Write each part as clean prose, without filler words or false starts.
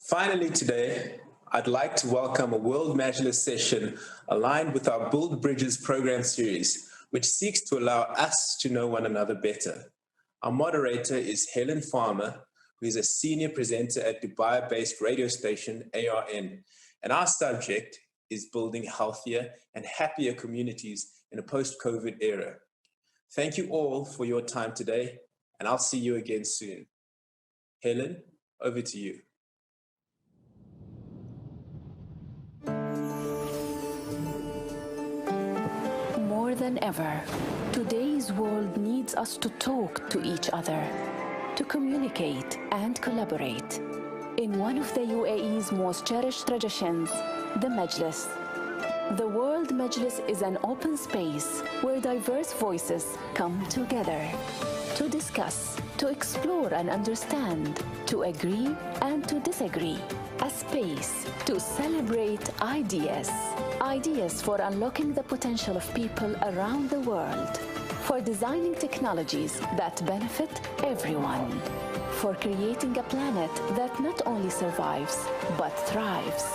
Finally today, I'd like to welcome a World Majlis session aligned with our Build Bridges program series, which seeks to allow us to know one another better. Our moderator is Helen Farmer, who is a senior presenter at Dubai-based radio station ARN, and our subject is building healthier and happier communities in a post-COVID era. Thank you all for your time today, and I'll see you again soon. Helen, over to you. More than ever, today's world needs us to talk to each other, to communicate and collaborate. In one of the UAE's most cherished traditions, the Majlis. The World Majlis is an open space where diverse voices come together to discuss, to explore and understand, to agree and to disagree. A space to celebrate ideas. Ideas for unlocking the potential of people around the world. For designing technologies that benefit everyone. For creating a planet that not only survives, but thrives.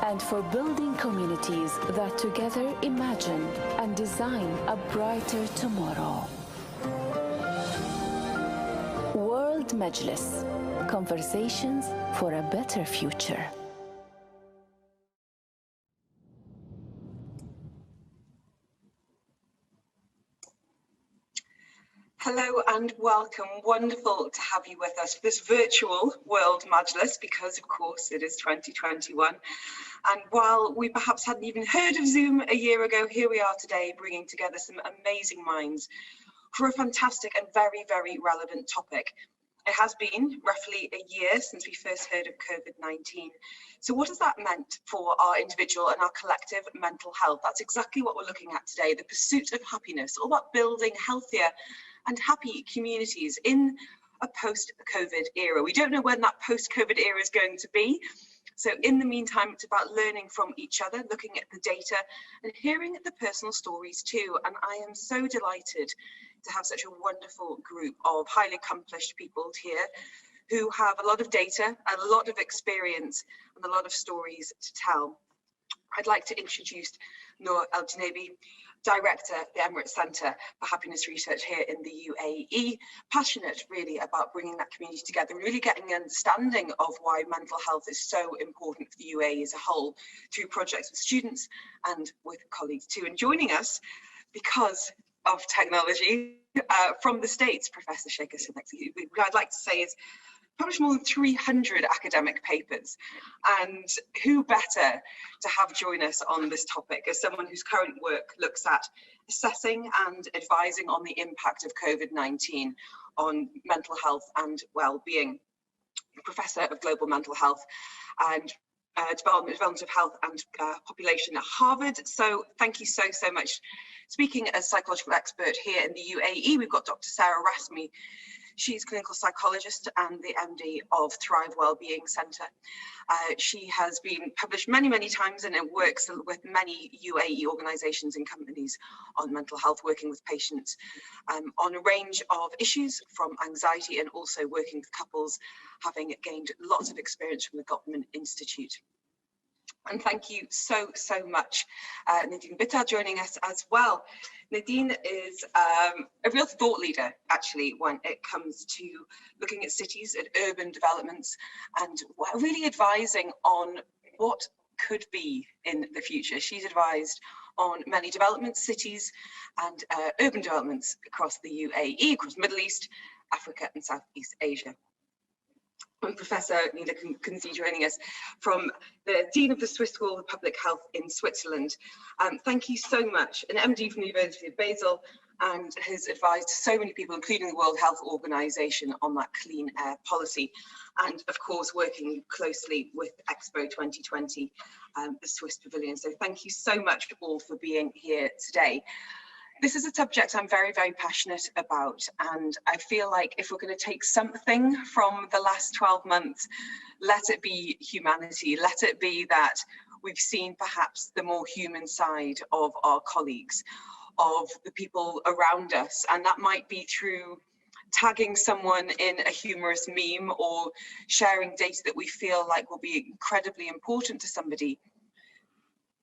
And for building communities that together imagine and design a brighter tomorrow. World Majlis. Conversations for a better future. Hello and welcome. Wonderful to have you with us for this virtual World Majlis, because of course it is 2021. And while we perhaps hadn't even heard of Zoom a year ago, here we are today bringing together some amazing minds for a fantastic and very, very relevant topic. It has been roughly a year since we first heard of COVID-19. So what has that meant for our individual and our collective mental health? That's exactly what we're looking at today, the pursuit of happiness, all about building healthier and happy communities in a post-COVID era. We don't know when that post-COVID era is going to be. So in the meantime, it's about learning from each other, looking at the data and hearing the personal stories too. And I am so delighted to have such a wonderful group of highly accomplished people here who have a lot of data, a lot of experience and a lot of stories to tell. I'd like to introduce Noor El-Janabi, Director at the Emirates Centre for Happiness Research here in the UAE, passionate really about bringing that community together and really getting an understanding of why mental health is so important for the UAE as a whole through projects with students and with colleagues too. And joining us because of technology from the States, Professor Sheikha Sinaki, who I'd like to say is published more than 300 academic papers, and who better to have join us on this topic as someone whose current work looks at assessing and advising on the impact of COVID-19 on mental health and well-being. Professor of Global Mental Health and Development of Health and Population at Harvard. So thank you so much. Speaking as psychological expert here in the UAE, we've got Dr. Sarah Rasmy. She's a clinical psychologist and the MD of Thrive Wellbeing Centre. She has been published many times and it works with many UAE organisations and companies on mental health, working with patients on a range of issues from anxiety and also working with couples, having gained lots of experience from the Gottman Institute. And thank you so much, Nadine Bittar, joining us as well. Nadine is a real thought leader, actually, when it comes to looking at cities, at urban developments, and really advising on what could be in the future. She's advised on many developments, cities, and urban developments across the UAE, across the Middle East, Africa, and Southeast Asia. And Professor Nida Kunzi joining us from the Dean of the Swiss School of Public Health in Switzerland. Thank you so much. An MD from the University of Basel and has advised so many people, including the World Health Organization, on that clean air policy. And of course, working closely with EXPO 2020, the Swiss Pavilion. So thank you so much all for being here today. This is a subject I'm very passionate about, and I feel like if we're going to take something from the last 12 months, let it be humanity. Let it be that we've seen perhaps the more human side of our colleagues, of the people around us, and that might be through tagging someone in a humorous meme or sharing data that we feel like will be incredibly important to somebody.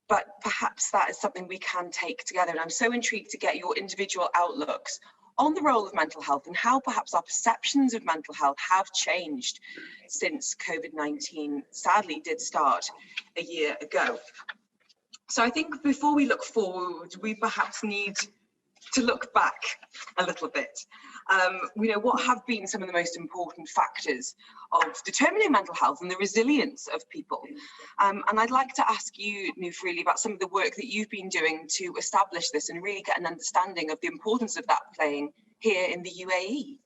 But perhaps that is something we can take together. And I'm so intrigued to get your individual outlooks on the role of mental health and how perhaps our perceptions of mental health have changed since COVID-19 sadly did start a year ago. So I think before we look forward, we perhaps need to look back a little bit. What have been some of the most important factors of determining mental health and the resilience of people? And I'd like to ask you, Nufrili, about some of the work that you've been doing to establish this and really get an understanding of the importance of that playing here in the UAE.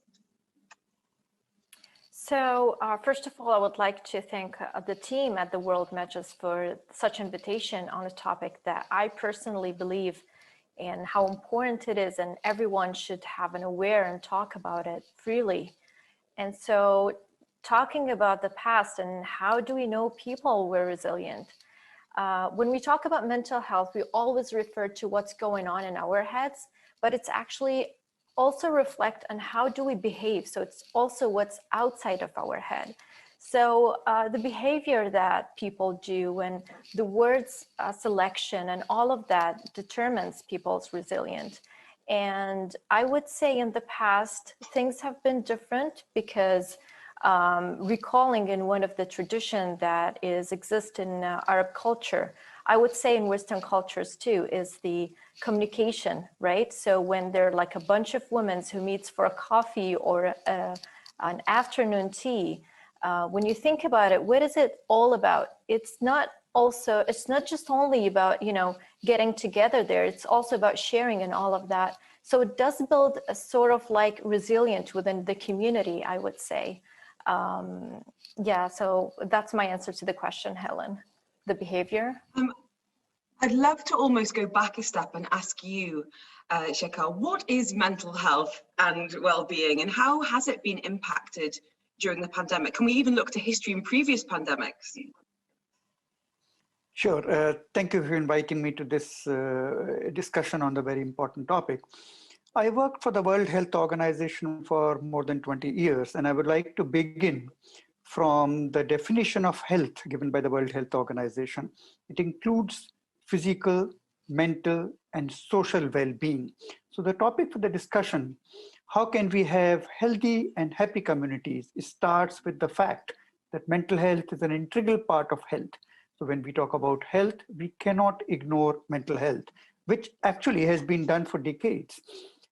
So first of all, I would like to thank the team at the World Majlis for such invitation on a topic that I personally believe in how important it is, and everyone should have an aware and talk about it freely. And so talking about the past and how do we know people were resilient? When we talk about mental health, we always refer to what's going on in our heads, but it's actually also reflect on how do we behave. So it's also what's outside of our head. So the behavior that people do and the words selection and all of that determines people's resilience. And I would say in the past, things have been different because recalling in one of the tradition that exists in Arab culture, I would say in Western cultures too, is the communication, right? So when there are like a bunch of women who meets for a coffee or an afternoon tea, when you think about it, what is it all about? It's not just only about, getting together there. It's also about sharing and all of that. So it does build a sort of like resilience within the community, I would say. Yeah, so that's my answer to the question, Helen. The behavior. I'd love to almost go back a step and ask you, Shekhar, what is mental health and well-being, and how has it been impacted during the pandemic? Can we even look to history in previous pandemics? Sure. Thank you for inviting me to this discussion on the very important topic. I worked for the World Health Organization for more than 20 years, and I would like to begin from the definition of health given by the World Health Organization. It includes physical, mental, and social well-being. So the topic for the discussion, how can we have healthy and happy communities, it starts with the fact that mental health is an integral part of health. So when we talk about health, we cannot ignore mental health, which actually has been done for decades.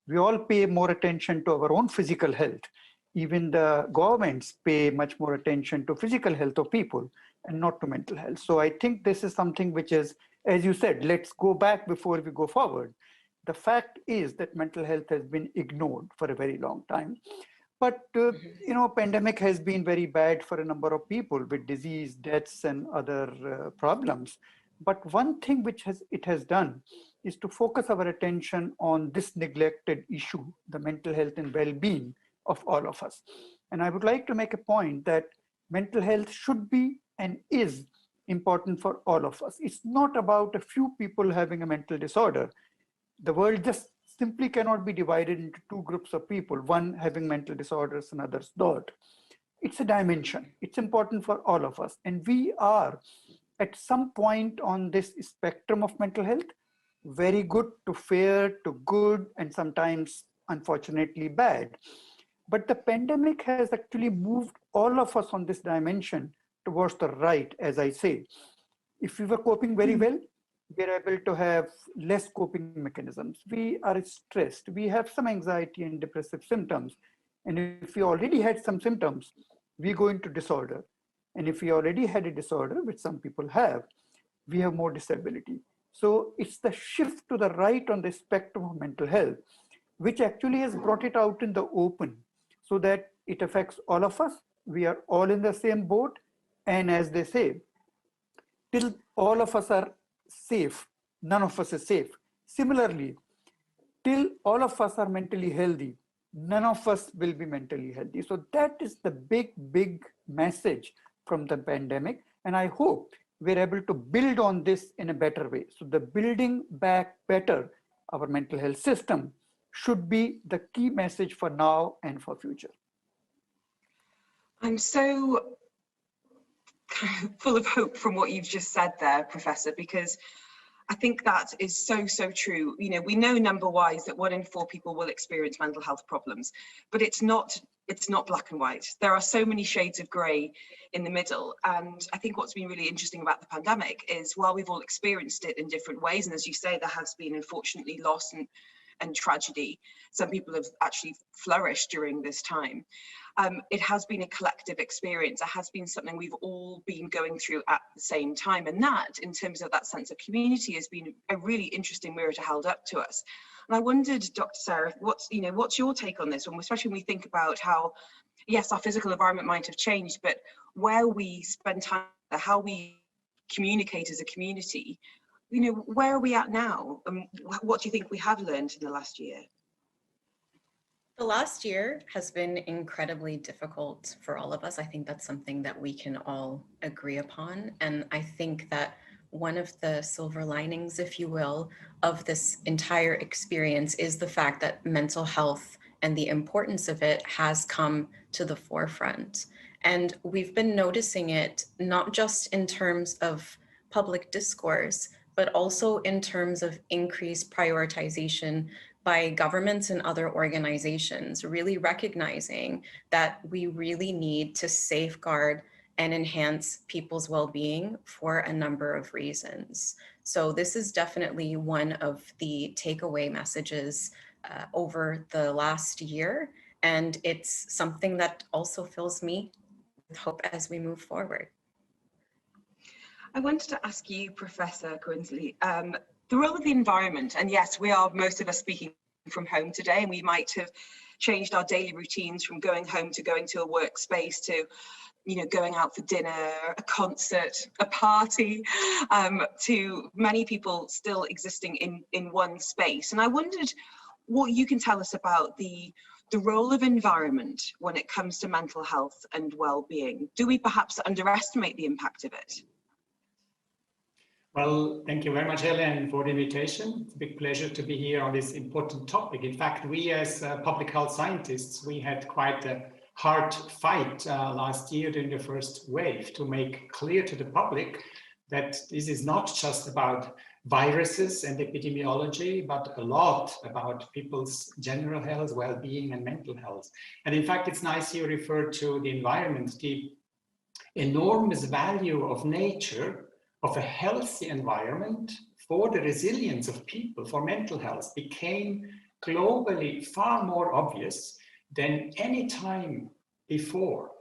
We all pay more attention to our own physical health. Even the governments pay much more attention to physical health of people and not to mental health. So I think this is something which is, as you said, let's go back before we go forward. The fact is that mental health has been ignored for a very long time. But, pandemic has been very bad for a number of people with disease, deaths, and other problems. But one thing which it has done is to focus our attention on this neglected issue, the mental health and well-being of all of us. And I would like to make a point that mental health should be and is important for all of us. It's not about a few people having a mental disorder. The world just simply cannot be divided into two groups of people, one having mental disorders and others don't. It's a dimension. It's important for all of us. And we are at some point on this spectrum of mental health, very good to fair to good, and sometimes unfortunately bad. But the pandemic has actually moved all of us on this dimension towards the right, as I say. If we were coping very well, we're able to have less coping mechanisms. We are stressed. We have some anxiety and depressive symptoms. And if we already had some symptoms, we go into disorder. And if we already had a disorder, which some people have, we have more disability. So it's the shift to the right on the spectrum of mental health, which actually has brought it out in the open so that it affects all of us. We are all in the same boat. And as they say, till all of us are safe, none of us is safe. Similarly, till all of us are mentally healthy, none of us will be mentally healthy. So that is the big message from the pandemic. And I hope we're able to build on this in a better way. So the building back better our mental health system should be the key message for now and for future? I'm so full of hope from what you've just said there, Professor, because I think that is so, so true. You know, we know number-wise that 1 in 4 people will experience mental health problems, but it's not black and white. There are so many shades of grey in the middle. And I think what's been really interesting about the pandemic is while we've all experienced it in different ways, and as you say, there has been unfortunately loss and tragedy, some people have actually flourished during this time. It has been a collective experience. It has been something we've all been going through at the same time. And that, in terms of that sense of community, has been a really interesting mirror to hold up to us. And I wondered, Dr. Sarah, what's your take on this one, especially when we think about how, yes, our physical environment might have changed, but where we spend time, how we communicate as a community, you know, where are we at now? And what do you think we have learned in the last year? The last year has been incredibly difficult for all of us. I think that's something that we can all agree upon. And I think that one of the silver linings, if you will, of this entire experience is the fact that mental health and the importance of it has come to the forefront. And we've been noticing it not just in terms of public discourse, but also in terms of increased prioritization by governments and other organizations, really recognizing that we really need to safeguard and enhance people's well-being for a number of reasons. So this is definitely one of the takeaway messages over the last year. And it's something that also fills me with hope as we move forward. I wanted to ask you, Professor Coinsley, the role of the environment, and yes, most of us speaking from home today, and we might have changed our daily routines from going home to going to a workspace to, you know, going out for dinner, a concert, a party, to many people still existing in one space. And I wondered what you can tell us about the role of environment when it comes to mental health and well-being. Do we perhaps underestimate the impact of it? Well, thank you very much, Helen, for the invitation. It's a big pleasure to be here on this important topic. In fact, we as public health scientists, we had quite a hard fight last year during the first wave to make clear to the public that this is not just about viruses and epidemiology, but a lot about people's general health, well-being, and mental health. And in fact, it's nice you referred to the environment, the enormous value of nature, of a healthy environment for the resilience of people, for mental health, became globally far more obvious than any time before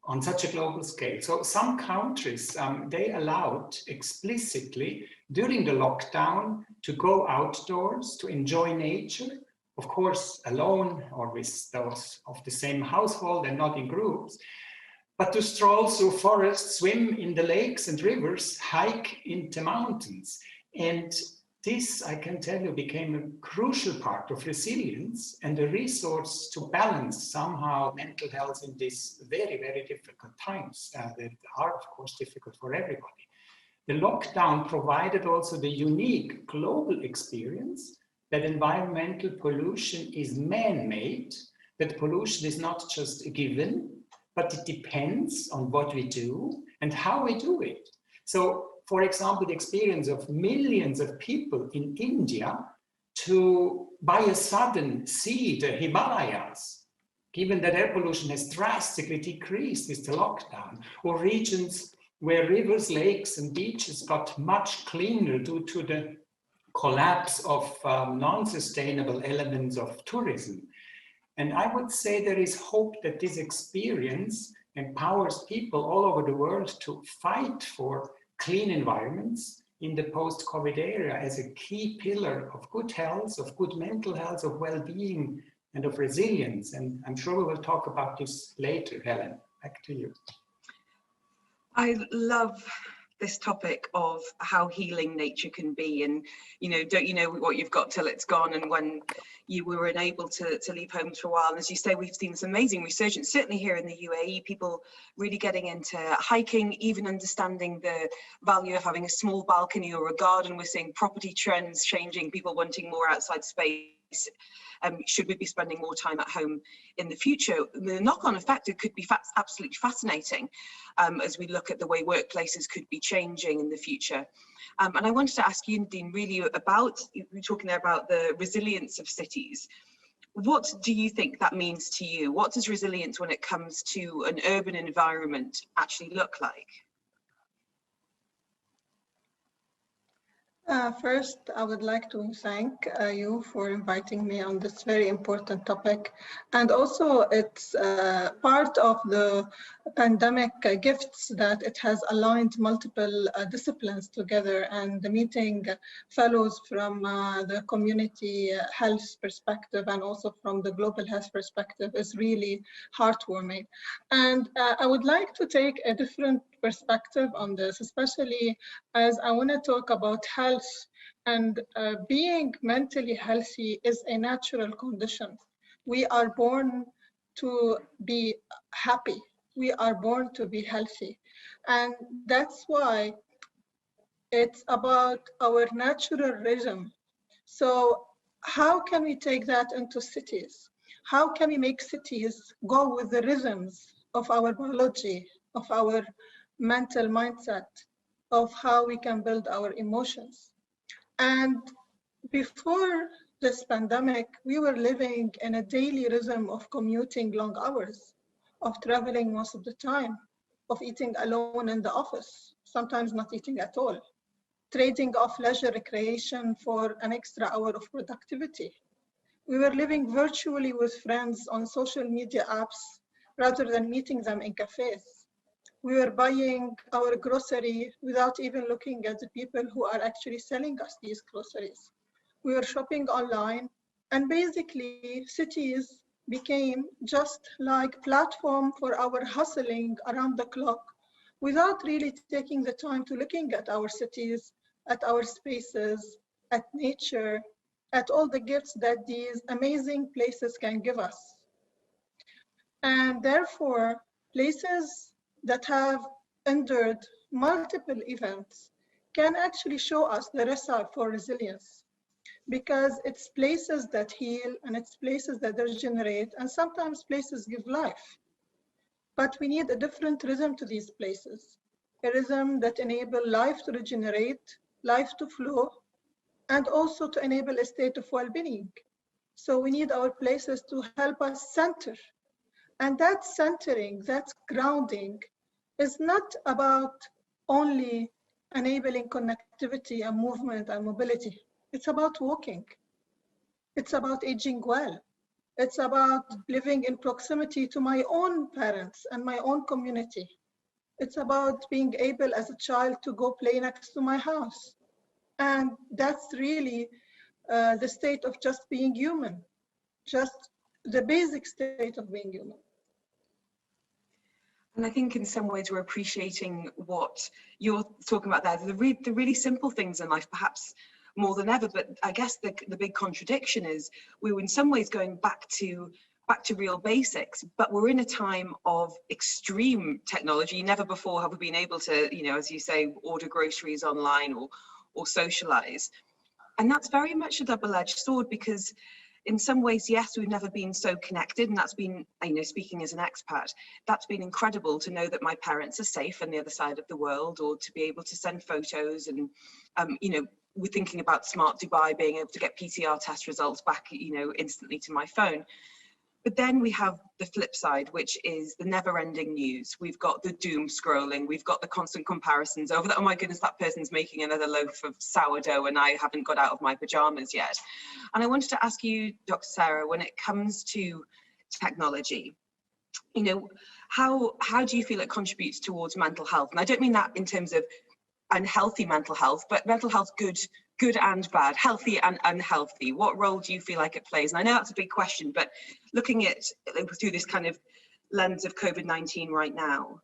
on such a global scale. So some countries, they allowed explicitly during the lockdown to go outdoors, to enjoy nature, of course, alone or with those of the same household and not in groups, but to stroll through forests, swim in the lakes and rivers, hike into mountains. And this, I can tell you, became a crucial part of resilience and a resource to balance somehow mental health in these very, very difficult times that are, of course, difficult for everybody. The lockdown provided also the unique global experience that environmental pollution is man-made, that pollution is not just a given, but it depends on what we do and how we do it. So, for example, the experience of millions of people in India to, by a sudden, see the Himalayas, given that air pollution has drastically decreased with the lockdown, or regions where rivers, lakes, and beaches got much cleaner due to the collapse of non-sustainable elements of tourism. And I would say there is hope that this experience empowers people all over the world to fight for clean environments in the post-COVID era as a key pillar of good health, of good mental health, of well-being, and of resilience. And I'm sure we will talk about this later. Helen, back to you. I love this topic of how healing nature can be, and don't you know what you've got till it's gone, and when you were unable to leave home for a while. And as you say, we've seen this amazing resurgence, certainly here in the UAE, people really getting into hiking, even understanding the value of having a small balcony or a garden. We're seeing property trends changing, people wanting more outside space space? Should we be spending more time at home in the future? The knock-on effect, it could be absolutely fascinating as we look at the way workplaces could be changing in the future. And I wanted to ask you, Nadine, really about, you were talking there about the resilience of cities. What do you think that means to you? What does resilience when it comes to an urban environment actually look like? First, I would like to thank you for inviting me on this very important topic. And also, it's part of the pandemic gifts that it has aligned multiple disciplines together, and the meeting fellows from the community health perspective and also from the global health perspective is really heartwarming. And I would like to take a different perspective on this, especially as I want to talk about health, and being mentally healthy is a natural condition. We are born to be happy. We are born to be healthy. And that's why it's about our natural rhythm. So how can we take that into cities? How can we make cities go with the rhythms of our biology, of our mental mindset, of how we can build our emotions? And before this pandemic, we were living in a daily rhythm of commuting long hours, of traveling most of the time, of eating alone in the office, sometimes not eating at all, trading off leisure recreation for an extra hour of productivity. We were living virtually with friends on social media apps rather than meeting them in cafes. We were buying our grocery without even looking at the people who are actually selling us these groceries. We were shopping online, and basically cities became just like platform for our hustling around the clock without really taking the time to looking at our cities, at our spaces, at nature, at all the gifts that these amazing places can give us. And therefore, places that have endured multiple events can actually show us the recipe for resilience, because it's places that heal and it's places that regenerate, and sometimes places give life. But we need a different rhythm to these places, a rhythm that enables life to regenerate, life to flow, and also to enable a state of well-being. So we need our places to help us center. And that centering, that grounding, is not about only enabling connectivity and movement and mobility. It's about walking. It's about aging well. It's about living in proximity to my own parents and my own community. It's about being able as a child to go play next to my house. And that's really the state of just being human, just the basic state of being human. And I think in some ways we're appreciating what you're talking about there, the really simple things in life, perhaps more than ever. But I guess the big contradiction is we were in some ways going back to real basics, but we're in a time of extreme technology. Never before have we been able to, you know, as you say, order groceries online or socialize. And that's very much a double-edged sword, because in some ways, yes, we've never been so connected, and that's been, you know, speaking as an expat, that's been incredible to know that my parents are safe on the other side of the world, or to be able to send photos. And, you know, we're thinking about smart Dubai, being able to get PCR test results back, you know, instantly to my phone. But then we have the flip side, which is the never-ending news. We've got the doom scrolling. We've got the constant comparisons over that. Oh my goodness, that person's making another loaf of sourdough and I haven't got out of my pajamas yet. And I wanted to ask you, Dr. Sarah, when it comes to technology, you know, how do you feel it contributes towards mental health? And I don't mean that in terms of unhealthy mental health, but mental health, good and bad, healthy and unhealthy. What role do you feel like it plays? And I know that's a big question, but looking at it through this kind of lens of COVID-19 right now.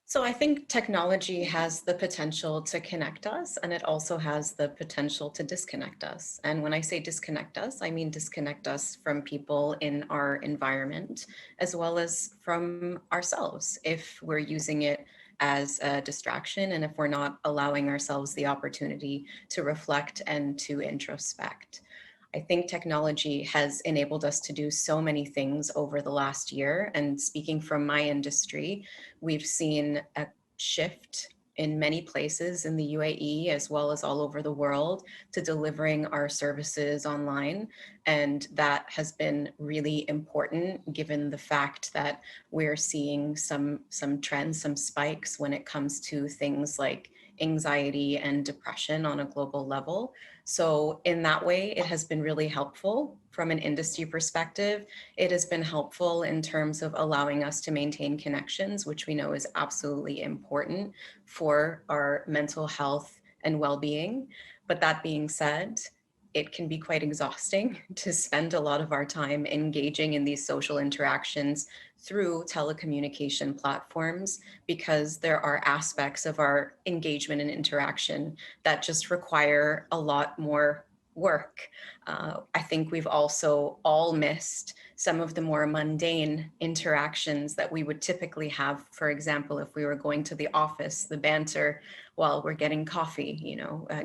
So I think technology has the potential to connect us, and it also has the potential to disconnect us. And when I say disconnect us, I mean disconnect us from people in our environment, as well as from ourselves, if we're using it as a distraction, and if we're not allowing ourselves the opportunity to reflect and to introspect. I think technology has enabled us to do so many things over the last year. And speaking from my industry, we've seen a shift in many places in the UAE, as well as all over the world, to delivering our services online. And that has been really important given the fact that we're seeing some trends, some spikes when it comes to things like anxiety and depression on a global level. So in that way, it has been really helpful from an industry perspective. It has been helpful in terms of allowing us to maintain connections, which we know is absolutely important for our mental health and well-being. But that being said, it can be quite exhausting to spend a lot of our time engaging in these social interactions through telecommunication platforms, because there are aspects of our engagement and interaction that just require a lot more work. I think we've also all missed some of the more mundane interactions that we would typically have. For example, if we were going to the office, the banter while we're getting coffee,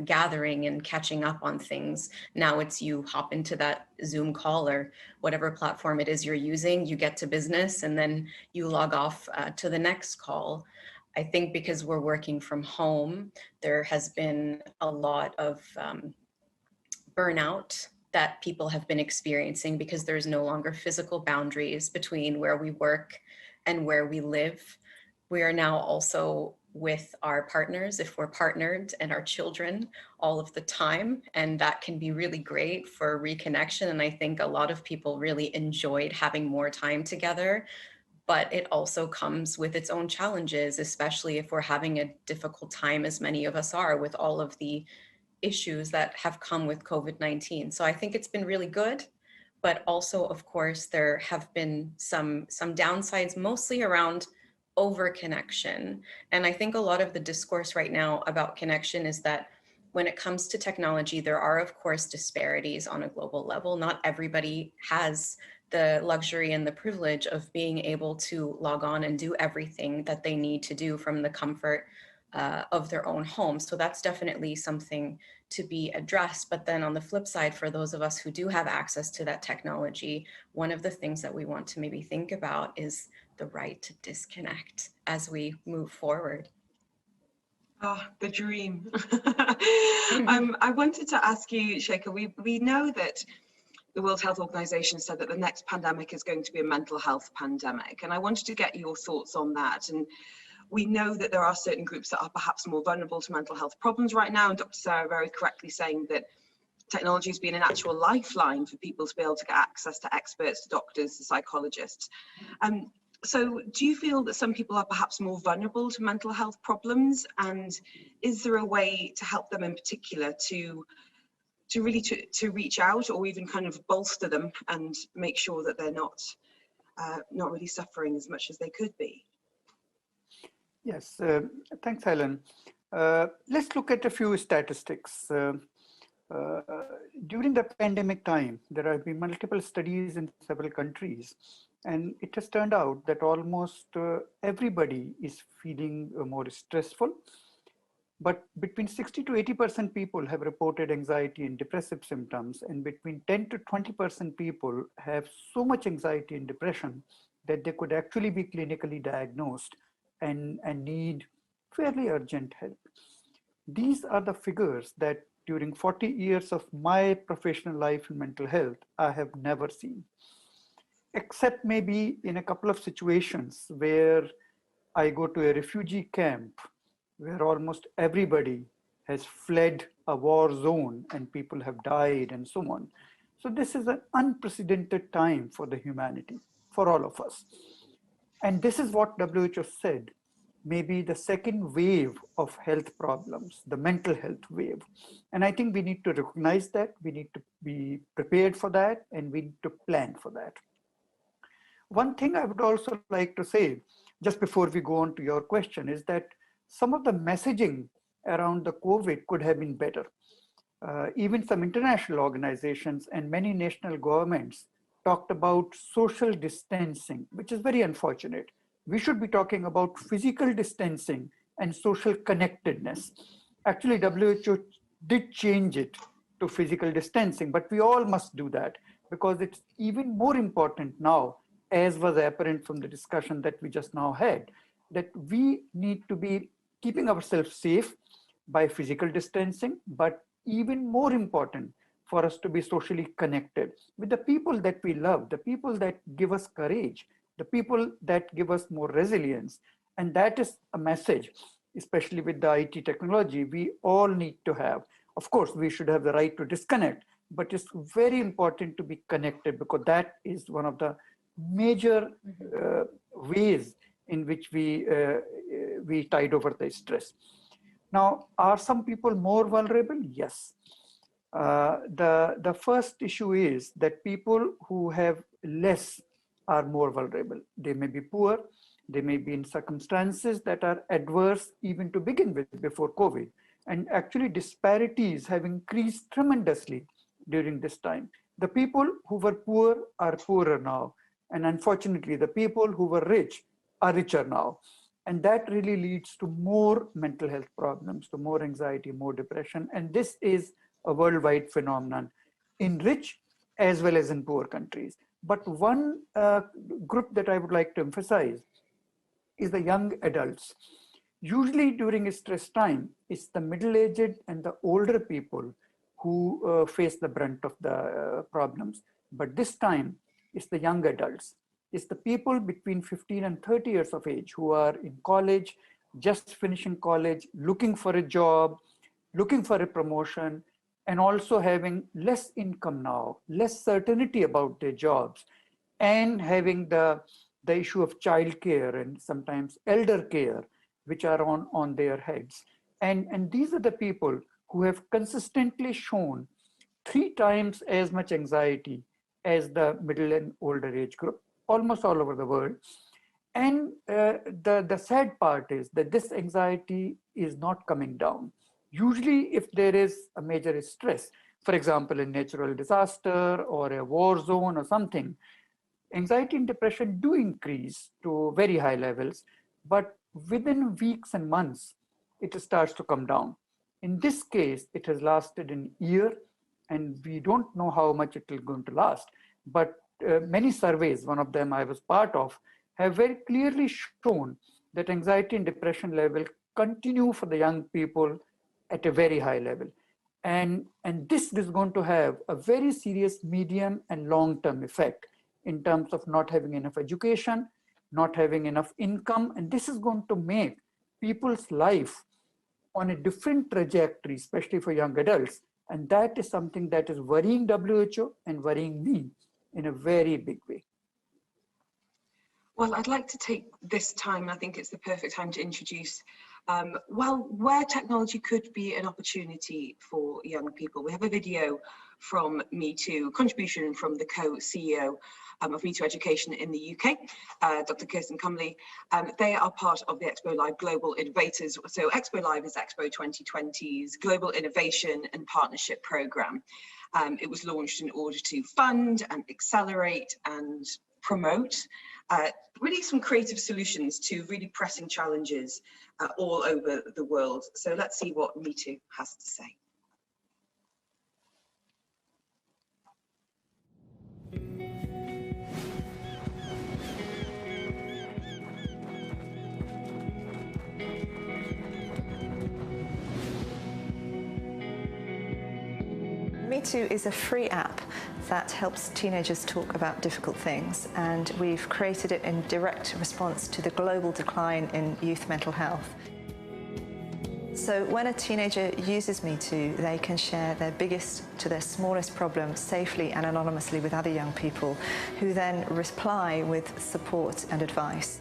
gathering and catching up on things. Now it's you hop into that Zoom call or whatever platform it is you're using, you get to business, and then you log off to the next call. I think because we're working from home, there has been a lot of burnout that people have been experiencing because there's no longer physical boundaries between where we work and where we live. We are now also with our partners, if we're partnered, and our children all of the time. And that can be really great for reconnection. And I think a lot of people really enjoyed having more time together. But it also comes with its own challenges, especially if we're having a difficult time, as many of us are, with all of the issues that have come with COVID-19. So I think it's been really good, but also, of course, there have been some downsides, mostly around over-connection. And I think a lot of the discourse right now about connection is that when it comes to technology, there are, of course, disparities on a global level. Not everybody has the luxury and the privilege of being able to log on and do everything that they need to do from the comfort of their own home. So that's definitely something to be addressed. But then on the flip side, for those of us who do have access to that technology, one of the things that we want to maybe think about is the right to disconnect as we move forward. Oh, the dream. I wanted to ask you, Sheikha, we know that the World Health Organization said that the next pandemic is going to be a mental health pandemic. And I wanted to get your thoughts on that. And we know that there are certain groups that are perhaps more vulnerable to mental health problems right now. And Dr. Sarah very correctly saying that technology has been an actual lifeline for people to be able to get access to experts, to doctors, to psychologists. So do you feel that some people are perhaps more vulnerable to mental health problems? And is there a way to help them in particular to really reach out, or even kind of bolster them and make sure that they're not really suffering as much as they could be? Yes, thanks, Helen. Let's look at a few statistics. During the pandemic time, there have been multiple studies in several countries, and it has turned out that almost everybody is feeling more stressful. But between 60 to 80% people have reported anxiety and depressive symptoms, and between 10 to 20% people have so much anxiety and depression that they could actually be clinically diagnosed and need fairly urgent help. These are the figures that during 40 years of my professional life in mental health, I have never seen, except maybe in a couple of situations where I go to a refugee camp where almost everybody has fled a war zone and people have died and so on. So this is an unprecedented time for the humanity, for all of us. And this is what WHO said, maybe the second wave of health problems, the mental health wave. And I think we need to recognize that, we need to be prepared for that, and we need to plan for that. One thing I would also like to say, just before we go on to your question, is that some of the messaging around the COVID could have been better. Even some international organizations and many national governments talked about social distancing, which is very unfortunate. We should be talking about physical distancing and social connectedness. Actually, WHO did change it to physical distancing, but we all must do that because it's even more important now, as was apparent from the discussion that we just now had, that we need to be keeping ourselves safe by physical distancing, but even more important for us to be socially connected with the people that we love, the people that give us courage, the people that give us more resilience. And that is a message, especially with the IT technology, we all need to have. Of course, we should have the right to disconnect, but it's very important to be connected because that is one of the major ways in which we tide over the stress. Now, are some people more vulnerable? Yes. The first issue is that people who have less are more vulnerable. They may be poor, they may be in circumstances that are adverse even to begin with before COVID. And actually disparities have increased tremendously during this time. The people who were poor are poorer now. And unfortunately, the people who were rich are richer now. And that really leads to more mental health problems, to more anxiety, more depression. And this is a worldwide phenomenon in rich as well as in poor countries. But one group that I would like to emphasize is the young adults. Usually during a stress time, it's the middle-aged and the older people who face the brunt of the problems. But this time, it's the young adults. It's the people between 15 and 30 years of age who are in college, just finishing college, looking for a job, looking for a promotion, and also having less income now, less certainty about their jobs, and having the issue of childcare and sometimes elder care, which are on their heads. And these are the people who have consistently shown 3 times as much anxiety as the middle and older age group, almost all over the world. And the sad part is that this anxiety is not coming down. Usually if there is a major stress, for example, a natural disaster or a war zone or something, anxiety and depression do increase to very high levels, but within weeks and months, it starts to come down. In this case, it has lasted an year, and we don't know how much it is going to last. But many surveys, one of them I was part of, have very clearly shown that anxiety and depression level continue for the young people at a very high level. And this is going to have a very serious medium and long-term effect in terms of not having enough education, not having enough income. And this is going to make people's life on a different trajectory, especially for young adults. And that is something that is worrying WHO and worrying me in a very big way. Well, I'd like to take this time, I think it's the perfect time to introduce, where technology could be an opportunity for young people. We have a video from Me Too, contribution from the co-CEO of Me Too Education in the UK, Dr. Kirsten Cumley. They are part of the EXPO Live Global Innovators. So EXPO Live is EXPO 2020's Global Innovation and Partnership Programme. It was launched in order to fund and accelerate and promote really some creative solutions to really pressing challenges all over the world. So let's see what Me Too has to say. Me Too is a free app that helps teenagers talk about difficult things, and we've created it in direct response to the global decline in youth mental health. So when a teenager uses Me Too, they can share their biggest to their smallest problem safely and anonymously with other young people, who then reply with support and advice.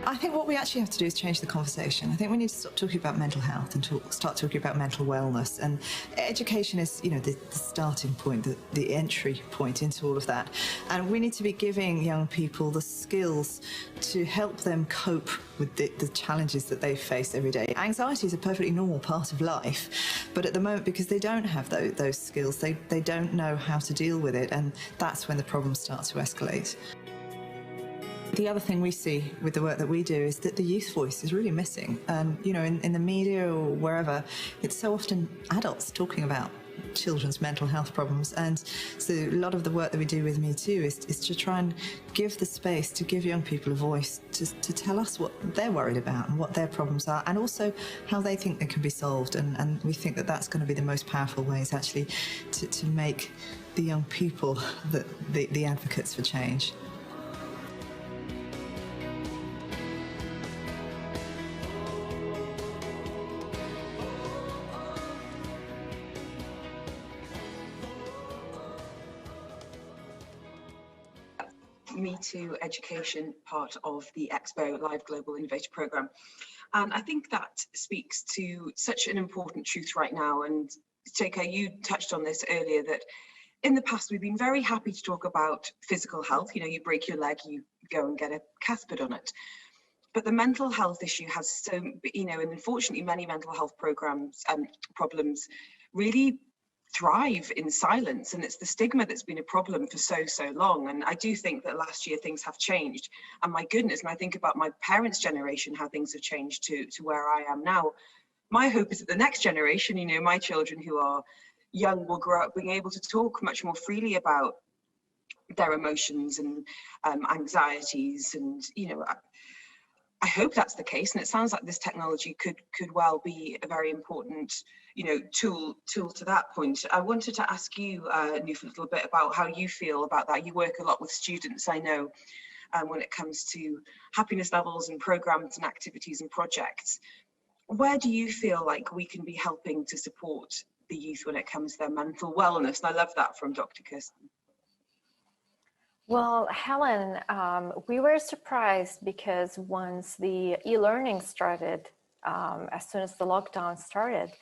I think what we actually have to do is change the conversation. I think we need to stop talking about mental health and start talking about mental wellness. And education is, you know, the starting point, the entry point into all of that. And we need to be giving young people the skills to help them cope with the challenges that they face every day. Anxiety is a perfectly normal part of life, but at the moment, because they don't have those skills, they don't know how to deal with it, and that's when the problems start to escalate. the other thing we see with the work that we do is that the youth voice is really missing. And, you know, in the media or wherever, it's so often adults talking about children's mental health problems. And so a lot of the work that we do with Me Too is to try and give the space to give young people a voice to tell us what they're worried about and what their problems are, and also how they think they can be solved. And we think that that's going to be the most powerful ways actually to make the young people the advocates for change. Me Too education part of the EXPO Live Global Innovator Programme. And I think that speaks to such an important truth right now. And Sheikha, you touched on this earlier, that in the past we've been very happy to talk about physical health. You know, you break your leg, you go and get a cath put on it. But the mental health issue has so, you know, and unfortunately many mental health programs and problems really thrive in silence, and it's the stigma that's been a problem for so long. And I do think that last year things have changed, and my goodness, when I think about my parents' generation, how things have changed to where I am now, my hope is that the next generation, you know, my children who are young, will grow up being able to talk much more freely about their emotions and anxieties. And, you know, I hope that's the case, and it sounds like this technology could well be a very important, you know, tool to that point. I wanted to ask you, Noof, a little bit about how you feel about that. You work a lot with students, I know, when it comes to happiness levels and programs and activities and projects. Where do you feel like we can be helping to support the youth when it comes to their mental wellness? And I love that from Dr. Kirsten. Well, Helen, we were surprised because once the e-learning started, as soon as the lockdown started,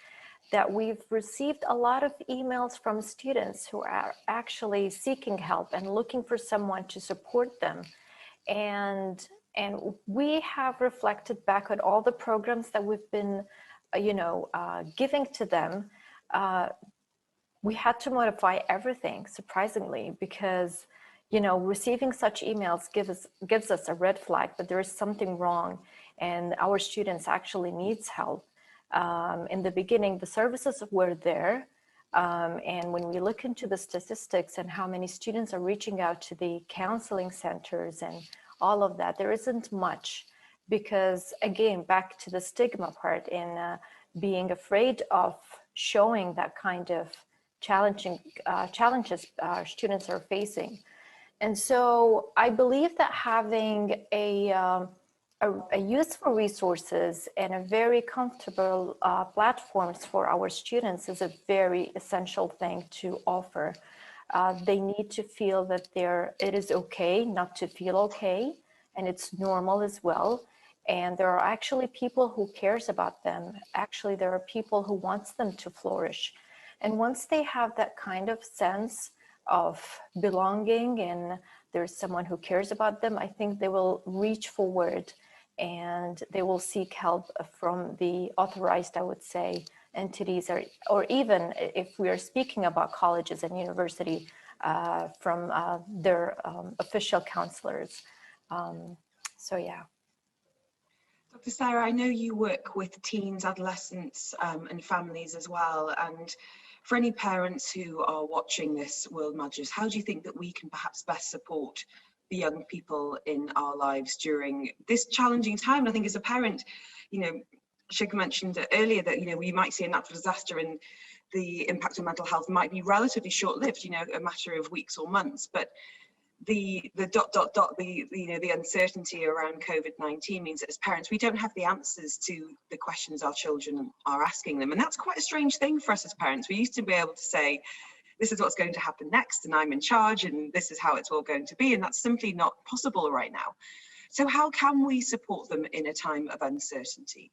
that we've received a lot of emails from students who are actually seeking help and looking for someone to support them. And we have reflected back on all the programs that we've been, giving to them. We had to modify everything, surprisingly, because receiving such emails gives us a red flag that there is something wrong and our students actually needs help. In the beginning, the services were there. And when we look into the statistics and how many students are reaching out to the counseling centers and all of that, there isn't much, because again, back to the stigma part in being afraid of showing that kind of challenges our students are facing. And so I believe that having a useful resources and a very comfortable platforms for our students is a very essential thing to offer. They need to feel that it is okay not to feel okay, and it's normal as well. And there are actually people who cares about them. Actually, there are people who wants them to flourish. And once they have that kind of sense of belonging and there's someone who cares about them, I think they will reach forward and they will seek help from the authorized, I would say, entities, or even if we are speaking about colleges and university, from their official counselors. So yeah. Dr. Sarah, I know you work with teens, adolescents, and families as well. And for any parents who are watching this World Majlis, how do you think that we can perhaps best support the young people in our lives during this challenging time? And I think as a parent, Sheikha mentioned earlier that, we might see a natural disaster and the impact on mental health might be relatively short-lived, a matter of weeks or months. But the uncertainty around COVID-19 means that as parents, we don't have the answers to the questions our children are asking them. And that's quite a strange thing for us as parents. We used to be able to say, this is what's going to happen next, and I'm in charge, and this is how it's all going to be. And that's simply not possible right now. So how can we support them in a time of uncertainty?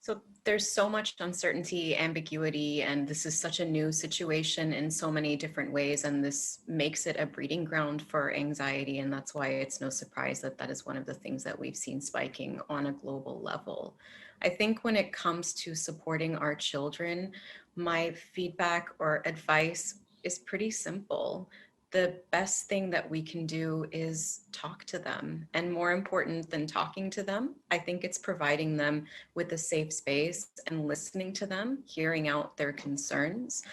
So there's so much uncertainty, ambiguity, and this is such a new situation in so many different ways, and this makes it a breeding ground for anxiety, and that's why it's no surprise that that is one of the things that we've seen spiking on a global level. I think when it comes to supporting our children, my feedback or advice is pretty simple. the best thing that we can do is talk to them. And more important than talking to them, I think it's providing them with a safe space and listening to them, hearing out their concerns.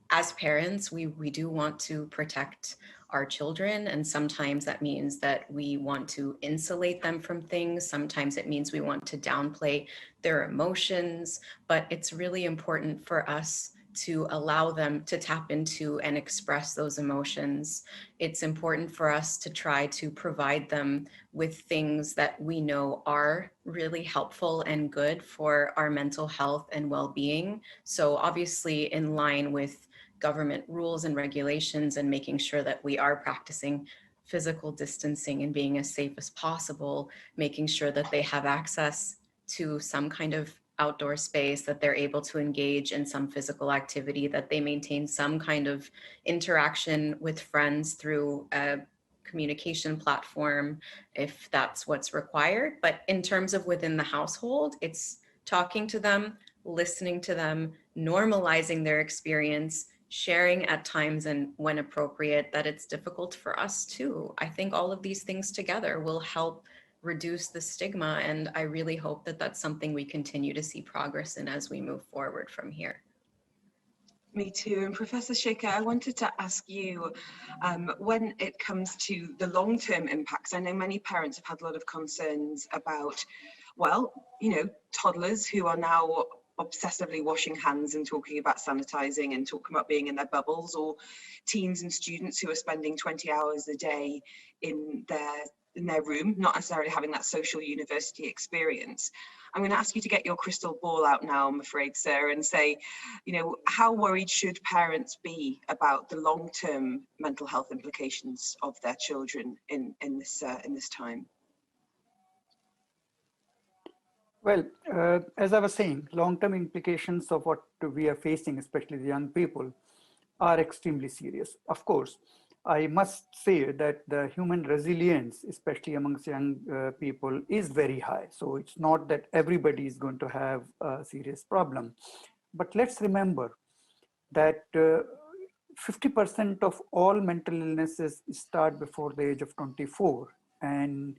As parents, we do want to protect our children, and sometimes that means that we want to insulate them from things. Sometimes it means we want to downplay their emotions, but it's really important for us to allow them to tap into and express those emotions. It's important for us to try to provide them with things that we know are really helpful and good for our mental health and well-being. So obviously in line with government rules and regulations and making sure that we are practicing physical distancing and being as safe as possible, making sure that they have access to some kind of outdoor space, that they're able to engage in some physical activity, that they maintain some kind of interaction with friends through a communication platform, if that's what's required. But in terms of within the household, it's talking to them, listening to them, normalizing their experience, sharing at times and when appropriate that it's difficult for us too. I think all of these things together will help reduce the stigma, and I really hope that that's something we continue to see progress in as we move forward from here. Me too. And Professor Shekhar, I wanted to ask you, when it comes to the long-term impacts, I know many parents have had a lot of concerns about, well, you know, toddlers who are now obsessively washing hands and talking about sanitizing and talking about being in their bubbles, or teens and students who are spending 20 hours a day in their room, not necessarily having that social university experience. I'm going to ask you to get your crystal ball out now, I'm afraid, sir, and say, you know, how worried should parents be about the long-term mental health implications of their children in this time? Well, as I was saying, long-term implications of what we are facing, especially the young people, are extremely serious. Of course, I must say that the human resilience, especially amongst young people, is very high. So it's not that everybody is going to have a serious problem. But let's remember that 50% of all mental illnesses start before the age of 24 and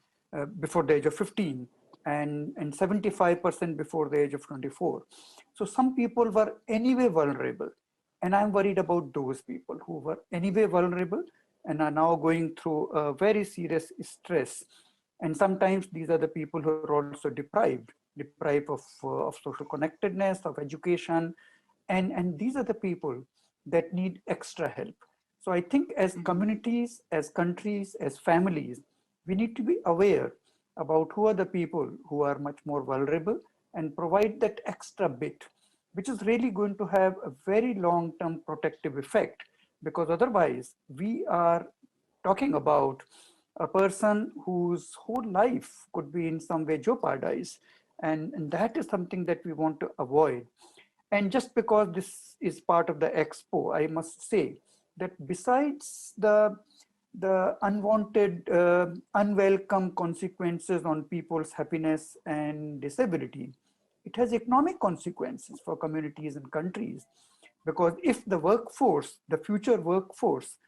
before the age of 15. And 75% before the age of 24. So some people were anyway vulnerable. And I'm worried about those people who were anyway vulnerable and are now going through a very serious stress. And sometimes these are the people who are also deprived of social connectedness, of education. And these are the people that need extra help. So I think as communities, as countries, as families, we need to be aware about who are the people who are much more vulnerable and provide that extra bit, which is really going to have a very long-term protective effect, because otherwise we are talking about a person whose whole life could be in some way jeopardized. And that is something that we want to avoid. And just because this is part of the EXPO, I must say that besides the unwanted, unwelcome consequences on people's happiness and disability, it has economic consequences for communities and countries. Because if the workforce, the future workforce,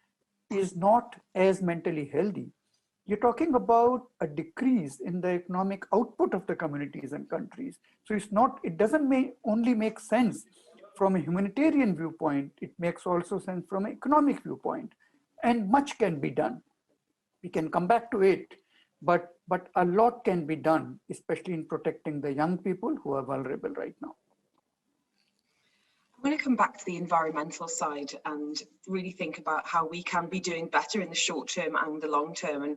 is not as mentally healthy, you're talking about a decrease in the economic output of the communities and countries. So it doesn't only make sense from a humanitarian viewpoint, it makes also sense from an economic viewpoint. And much can be done. We can come back to it, but a lot can be done, especially in protecting the young people who are vulnerable right now. I'm going to come back to the environmental side and really think about how we can be doing better in the short term and the long term. And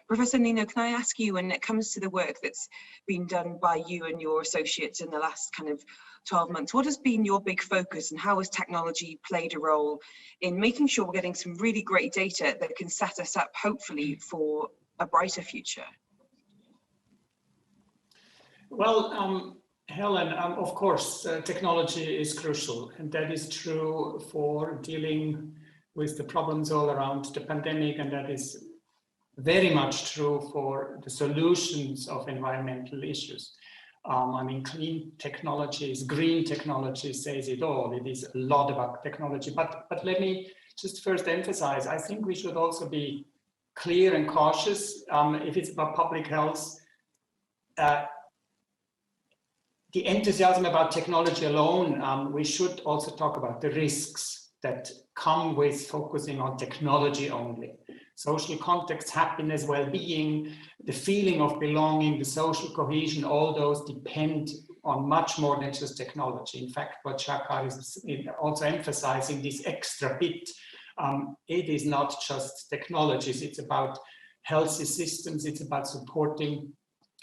Professor Nino, can I ask you, when it comes to the work that's been done by you and your associates in the last kind of 12 months, what has been your big focus, and how has technology played a role in making sure we're getting some really great data that can set us up, hopefully, for a brighter future? Well, Helen, of course, technology is crucial, and that is true for dealing with the problems all around the pandemic, and that is very much true for the solutions of environmental issues. I mean, clean technologies, green technology says it all. It is a lot about technology, but let me just first emphasize, I think we should also be clear and cautious if it's about public health. The enthusiasm about technology alone, we should also talk about the risks that come with focusing on technology only. Social context, happiness, well-being, the feeling of belonging, the social cohesion, all those depend on much more than just technology. In fact, what Shakar is also emphasizing, this extra bit, it is not just technologies, it's about healthy systems, it's about supporting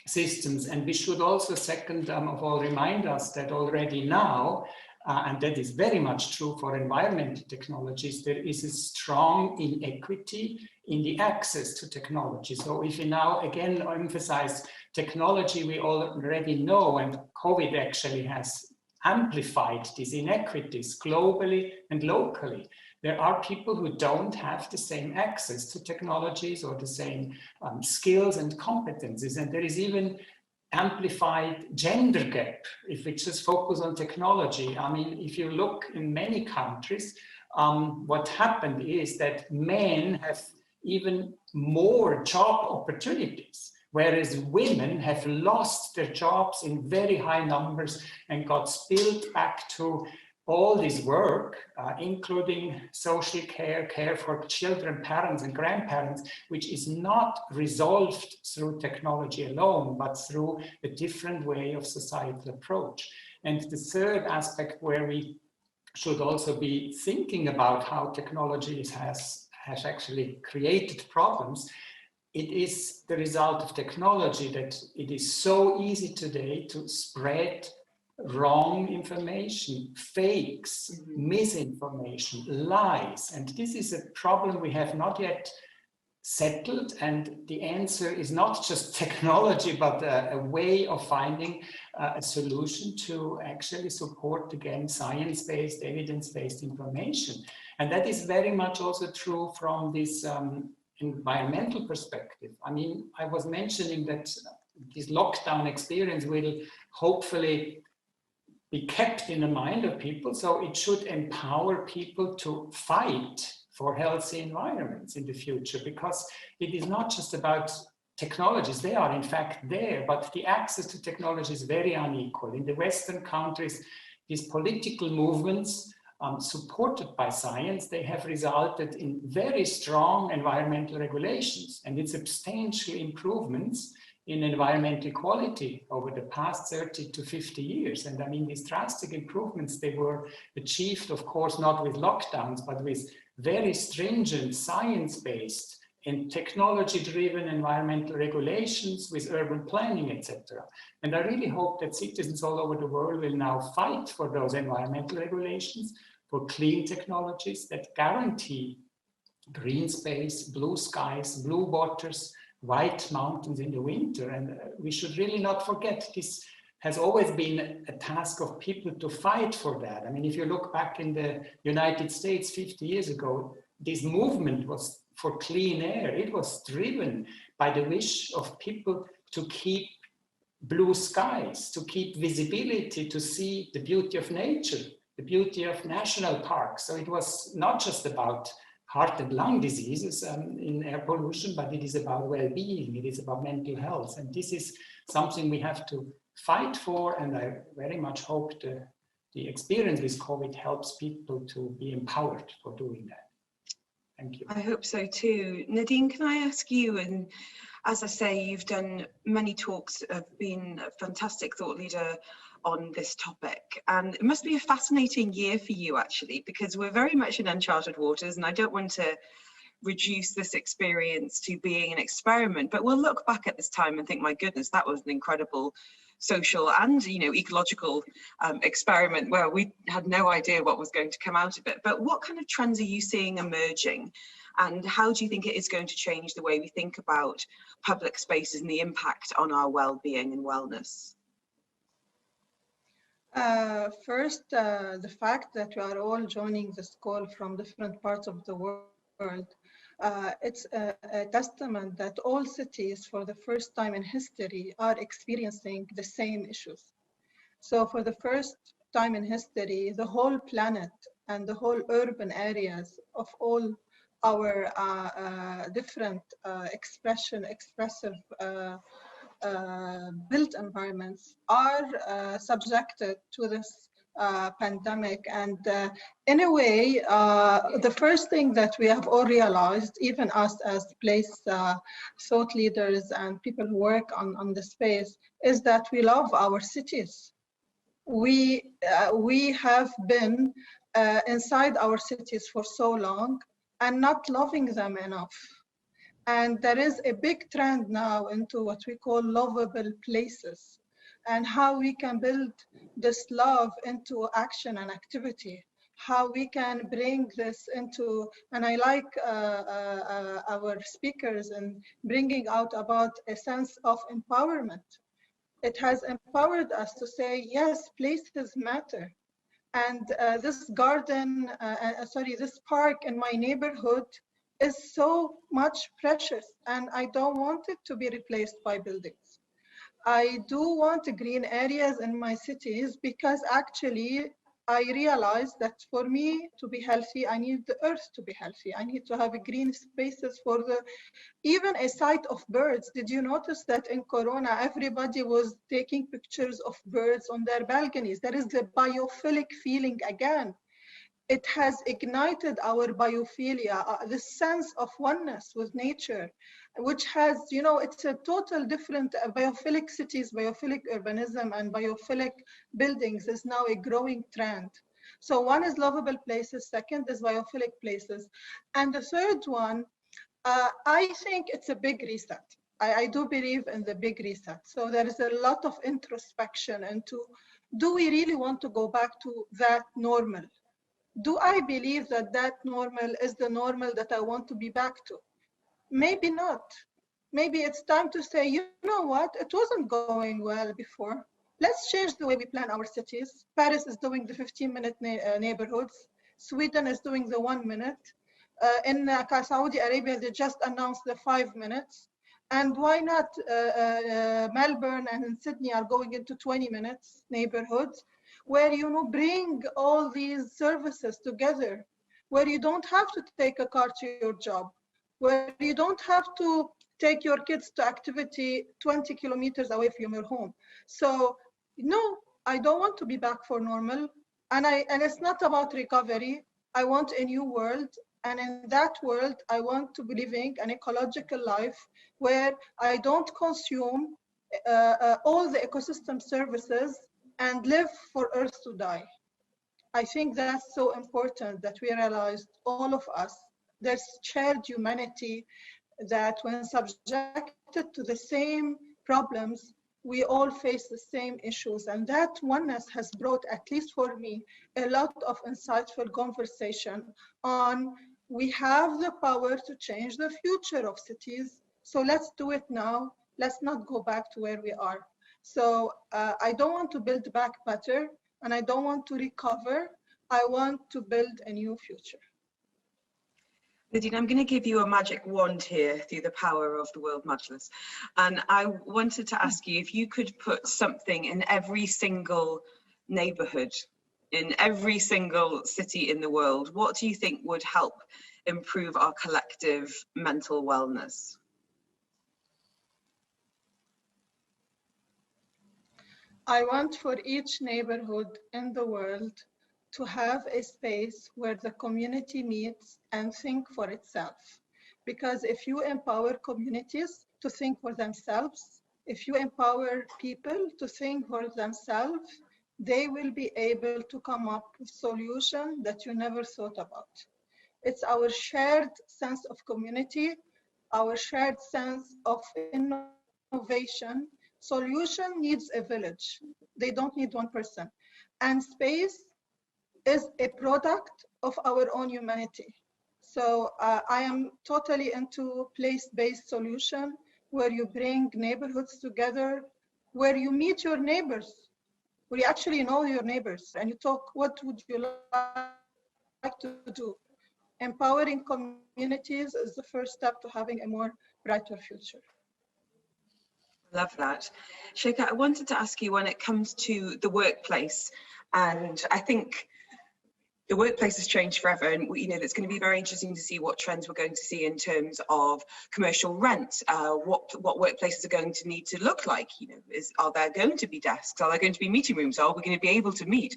systems. And we should also, second of all, remind us that already now, and that is very much true for environmental technologies, there is a strong inequity in the access to technology. So if we now again emphasize technology, we already know, and COVID actually has amplified these inequities globally and locally. There are people who don't have the same access to technologies or the same skills and competencies. And there is even amplified gender gap if we just focus on technology. I mean, if you look in many countries, what happened is that men have even more job opportunities, whereas women have lost their jobs in very high numbers and got spilled back to all this work, including social care, care for children, parents and grandparents, which is not resolved through technology alone, but through a different way of societal approach. And the third aspect where we should also be thinking about how technology has actually created problems, it is the result of technology that it is so easy today to spread wrong information, fakes, misinformation, lies. And this is a problem we have not yet settled. And the answer is not just technology, but a way of finding a solution to actually support, again, science-based, evidence-based information. And that is very much also true from this environmental perspective. I mean, I was mentioning that this lockdown experience will hopefully be kept in the mind of people, so it should empower people to fight for healthy environments in the future, because it is not just about technologies. They are in fact there, but the access to technology is very unequal. In the Western countries, these political movements supported by science, they have resulted in very strong environmental regulations and in substantial improvements in environmental quality over the past 30 to 50 years. And I mean, these drastic improvements, they were achieved, of course, not with lockdowns, but with very stringent science-based and technology-driven environmental regulations with urban planning, etc. And I really hope that citizens all over the world will now fight for those environmental regulations, for clean technologies that guarantee green space, blue skies, blue waters, white mountains in the winter. And we should really not forget, this has always been a task of people to fight for that. I mean, if you look back in the United States 50 years ago, this movement was for clean air. It was driven by the wish of people to keep blue skies, to keep visibility, to see the beauty of nature, the beauty of national parks. So it was not just about heart and lung diseases in air pollution, but it is about well-being, it is about mental health. And this is something we have to fight for, and I very much hope the experience with COVID helps people to be empowered for doing that. Thank you. I hope so too. Nadine, can I ask you, and as I say, you've done many talks, have been a fantastic thought leader on this topic, and it must be a fascinating year for you actually, because we're very much in uncharted waters, and I don't want to reduce this experience to being an experiment, but we'll look back at this time and think, my goodness, that was an incredible social and, you know, ecological experiment where we had no idea what was going to come out of it. But what kind of trends are you seeing emerging, and how do you think it is going to change the way we think about public spaces and the impact on our well-being and wellness? First, the fact that we are all joining this call from different parts of the world, it's a testament that all cities for the first time in history are experiencing the same issues. So for the first time in history, the whole planet and the whole urban areas of all our different expressive built environments are subjected to this pandemic. And in a way, the first thing that we have all realized, even us as place thought leaders and people who work on the space, is that we love our cities. We have been inside our cities for so long and not loving them enough. And there is a big trend now into what we call lovable places, and how we can build this love into action and activity, how we can bring this into, and I like our speakers and bringing out about a sense of empowerment. It has empowered us to say, yes, places matter. And this garden, this park in my neighborhood is so much precious, and I don't want it to be replaced by buildings. I do want green areas in my cities because actually I realize that for me to be healthy, I need the earth to be healthy. I need to have green spaces for even a sight of birds. Did you notice that in Corona, everybody was taking pictures of birds on their balconies? There is the biophilic feeling again. It has ignited our biophilia, this sense of oneness with nature, which has, it's a total different biophilic cities, biophilic urbanism, and biophilic buildings is now a growing trend. So one is lovable places, second is biophilic places. And the third one, I think it's a big reset. I do believe in the big reset. So there is a lot of introspection into, do we really want to go back to that normal? Do I believe that that normal is the normal that I want to be back to? Maybe not. Maybe it's time to say, you know what, it wasn't going well before. Let's change the way we plan our cities. Paris is doing the 15-minute neighborhoods. Sweden is doing the 1 minute. In Saudi Arabia, they just announced the 5 minutes. And why not Melbourne and Sydney are going into 20 minutes neighborhoods, where bring all these services together, where you don't have to take a car to your job, where you don't have to take your kids to activity 20 kilometers away from your home. So no, I don't want to be back for normal. And it's not about recovery. I want a new world. And in that world, I want to be living an ecological life where I don't consume all the ecosystem services and live for Earth to die. I think that's so important that we realized, all of us, there's shared humanity that when subjected to the same problems, we all face the same issues. And that oneness has brought, at least for me, a lot of insightful conversation on, we have the power to change the future of cities. So let's do it now. Let's not go back to where we are. So I don't want to build back better, and I don't want to recover. I want to build a new future. Nadine, I'm going to give you a magic wand here through the power of the World Majlis. And I wanted to ask you if you could put something in every single neighborhood, in every single city in the world, what do you think would help improve our collective mental wellness? I want for each neighborhood in the world to have a space where the community meets and think for itself. Because if you empower communities to think for themselves, if you empower people to think for themselves, they will be able to come up with solutions that you never thought about. It's our shared sense of community, our shared sense of innovation. Solution needs a village. They don't need one person. And space is a product of our own humanity. So I am totally into place-based solution, where you bring neighborhoods together, where you meet your neighbors, where you actually know your neighbors, and you talk, what would you like to do? Empowering communities is the first step to having a more brighter future. Love that. Sheikha, I wanted to ask you, when it comes to the workplace And I think the workplace has changed forever, and it's going to be very interesting to see what trends we're going to see in terms of commercial rent, what workplaces are going to need to look like. Are there going to be desks? Are there going to be meeting rooms? Are we going to be able to meet?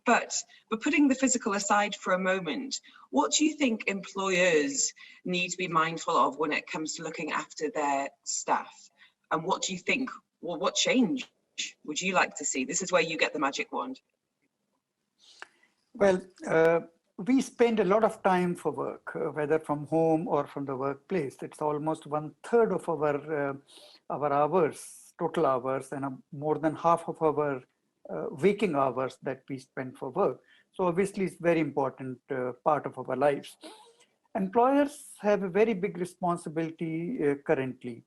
But putting the physical aside for a moment, what do you think employers need to be mindful of when it comes to looking after their staff? And what do you think? Well, what change would you like to see? This is where you get the magic wand. Well, we spend a lot of time for work, whether from home or from the workplace. It's almost 1/3 of our hours, total hours, and more than half of our waking hours that we spend for work. So obviously, it's a very important part of our lives. Employers have a very big responsibility currently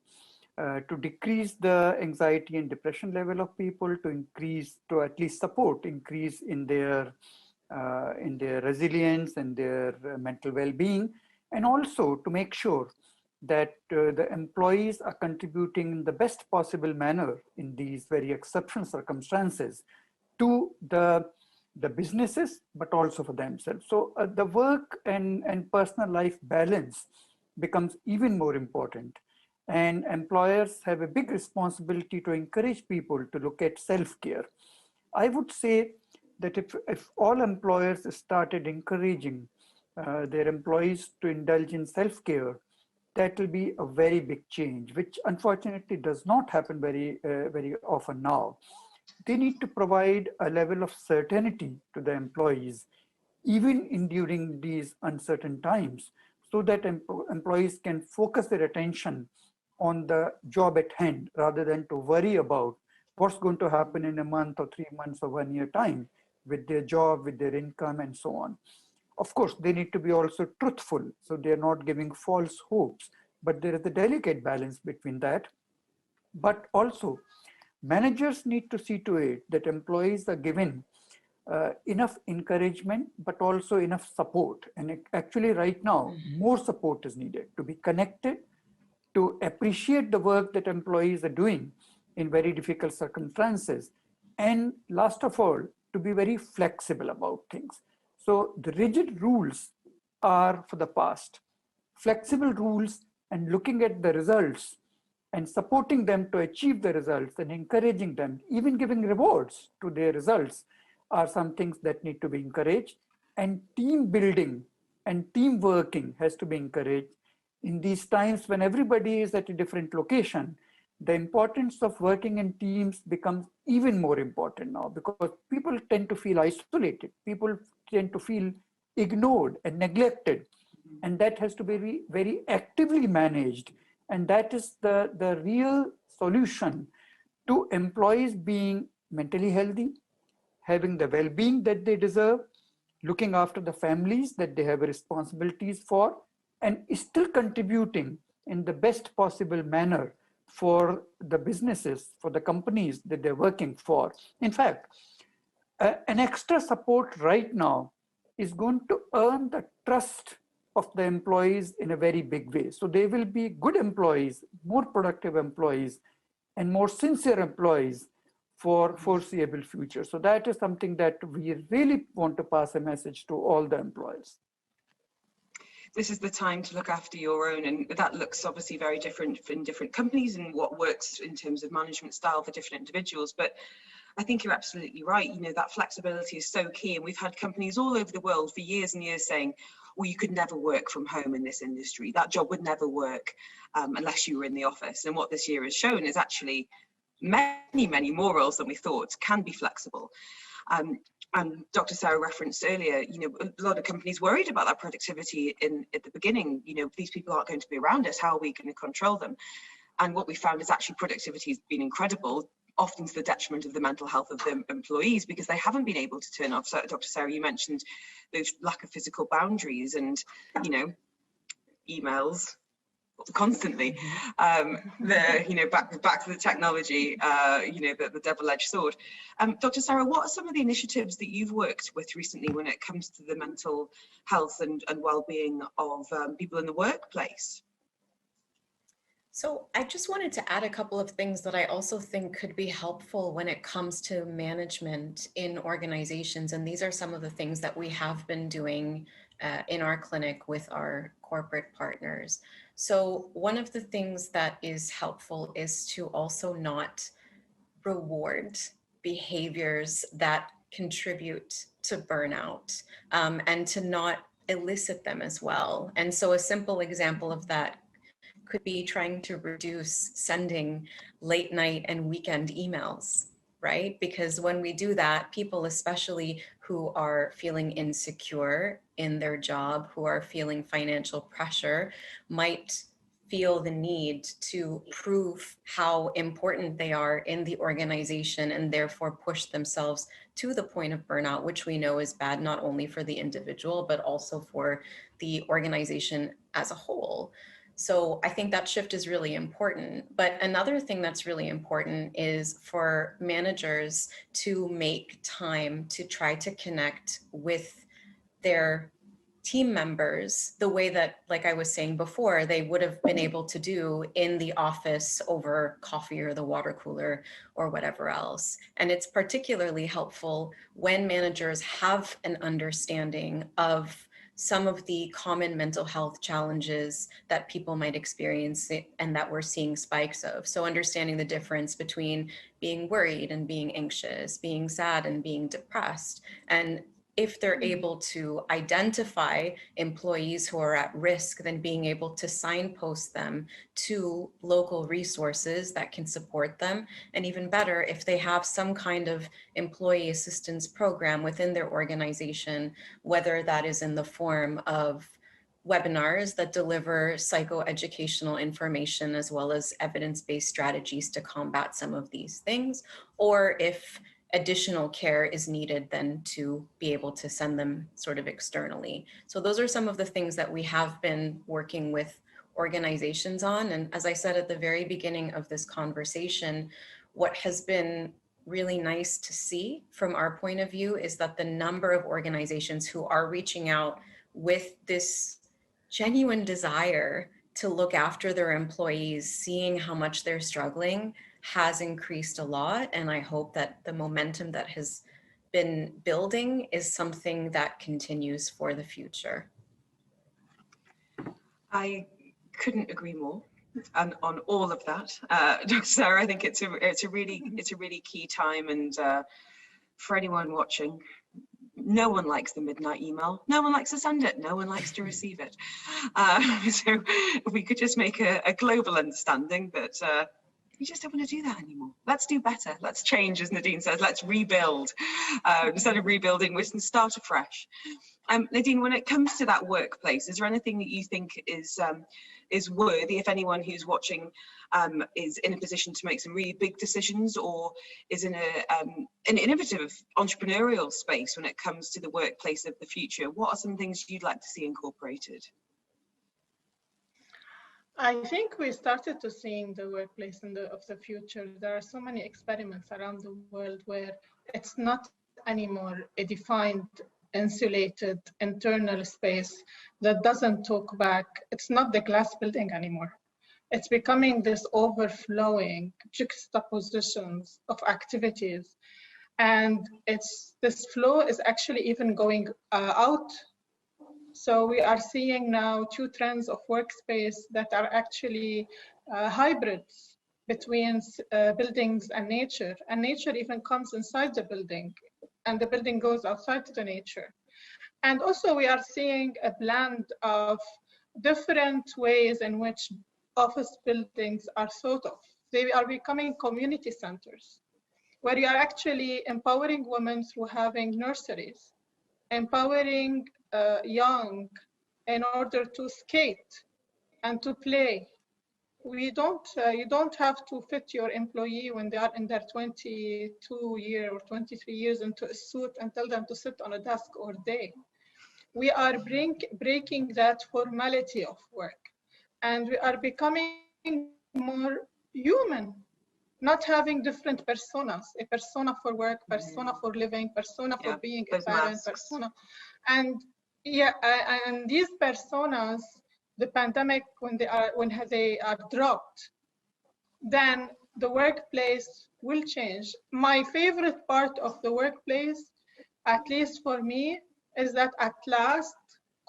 to decrease the anxiety and depression level of people, to at least support increase in their resilience and their mental well-being, and also to make sure that the employees are contributing in the best possible manner in these very exceptional circumstances to the businesses, but also for themselves. So the work and personal life balance becomes even more important. And employers have a big responsibility to encourage people to look at self-care. I would say that if all employers started encouraging their employees to indulge in self-care, that will be a very big change, which unfortunately does not happen very often now. They need to provide a level of certainty to the employees, even during these uncertain times, so that employees can focus their attention on the job at hand rather than to worry about what's going to happen in a month or 3 months or 1 year time with their job, with their income, and so on. Of course, they need to be also truthful, so they're not giving false hopes, but there is a delicate balance between that. But also, managers need to see to it that employees are given enough encouragement, but also enough support. And actually right now, more support is needed to be connected, to appreciate the work that employees are doing in very difficult circumstances. And last of all, to be very flexible about things. So the rigid rules are for the past. Flexible rules and looking at the results and supporting them to achieve the results and encouraging them, even giving rewards to their results, are some things that need to be encouraged. And team building and team working has to be encouraged. In these times when everybody is at a different location, the importance of working in teams becomes even more important now, because people tend to feel isolated. People tend to feel ignored and neglected. And that has to be very, very actively managed. And that is the real solution to employees being mentally healthy, having the well-being that they deserve, looking after the families that they have responsibilities for, and still contributing in the best possible manner for the businesses, for the companies that they're working for. In fact, an extra support right now is going to earn the trust of the employees in a very big way. So they will be good employees, more productive employees, and more sincere employees for foreseeable future. So that is something that we really want to pass a message to all the employers. This is the time to look after your own, and that looks obviously very different in different companies and what works in terms of management style for different individuals. But I think you're absolutely right. That flexibility is so key, and we've had companies all over the world for years and years saying, well, you could never work from home in this industry. That job would never work unless you were in the office. And what this year has shown is actually many, many more roles than we thought can be flexible. And Dr. Sarah referenced earlier, a lot of companies worried about that productivity at the beginning. These people aren't going to be around us. How are we going to control them? And what we found is actually productivity has been incredible, often to the detriment of the mental health of the employees, because they haven't been able to turn off. So, Dr. Sarah, you mentioned the lack of physical boundaries and, emails constantly. Back to the technology, the double-edged sword. Dr. Sarah, what are some of the initiatives that you've worked with recently when it comes to the mental health and well-being of people in the workplace? So I just wanted to add a couple of things that I also think could be helpful when it comes to management in organizations. And these are some of the things that we have been doing in our clinic with our corporate partners. So one of the things that is helpful is to also not reward behaviors that contribute to burnout, and to not elicit them as well. And so a simple example of that could be trying to reduce sending late night and weekend emails, right? Because when we do that, people, especially who are feeling insecure in their job, who are feeling financial pressure, might feel the need to prove how important they are in the organization and therefore push themselves to the point of burnout, which we know is bad not only for the individual, but also for the organization as a whole. So I think that shift is really important. But another thing that's really important is for managers to make time to try to connect with their team members the way that, like I was saying before, they would have been able to do in the office over coffee or the water cooler or whatever else. And it's particularly helpful when managers have an understanding of some of the common mental health challenges that people might experience and that we're seeing spikes of. So understanding the difference between being worried and being anxious, being sad and being depressed. And if they're able to identify employees who are at risk, then being able to signpost them to local resources that can support them. And even better, if they have some kind of employee assistance program within their organization, whether that is in the form of webinars that deliver psychoeducational information as well as evidence-based strategies to combat some of these things, or if additional care is needed, then to be able to send them sort of externally. So those are some of the things that we have been working with organizations on. And as I said at the very beginning of this conversation, what has been really nice to see from our point of view is that the number of organizations who are reaching out with this genuine desire to look after their employees, seeing how much they're struggling, has increased a lot. And I hope that the momentum that has been building is something that continues for the future. I couldn't agree more on all of that. Dr. Sarah, I think it's a really key time, and for anyone watching, no one likes the midnight email. No one likes to send it. No one likes to receive it. So if we could just make a global understanding that we just don't want to do that anymore. Let's do better. Let's change, as Nadine says. Let's rebuild. Instead of rebuilding, we can start afresh. Nadine, when it comes to that workplace, is there anything that you think is worthy, if anyone who's watching is in a position to make some really big decisions, or is in an innovative entrepreneurial space when it comes to the workplace of the future? What are some things you'd like to see incorporated? I think we started to seeing the workplace of the future. There are so many experiments around the world where it's not anymore a defined, insulated, internal space that doesn't talk back. It's not the glass building anymore. It's becoming this overflowing juxtapositions of activities. And this flow is actually even going out. So we are seeing now two trends of workspace that are actually hybrids between buildings and nature even comes inside the building, and the building goes outside to the nature. And also we are seeing a blend of different ways in which office buildings are thought of. They are becoming community centers, where you are actually empowering women through having nurseries, empowering young in order to skate and to play. You don't have to fit your employee when they are in their 22 year or 23 years into a suit and tell them to sit on a desk all day. We are breaking that formality of work, and we are becoming more human, not having different personas, a persona for work, persona for living, persona for being a parent, persona. And these personas the pandemic, when they are dropped, then the workplace will change. My favorite part of the workplace, at least for me, is that at last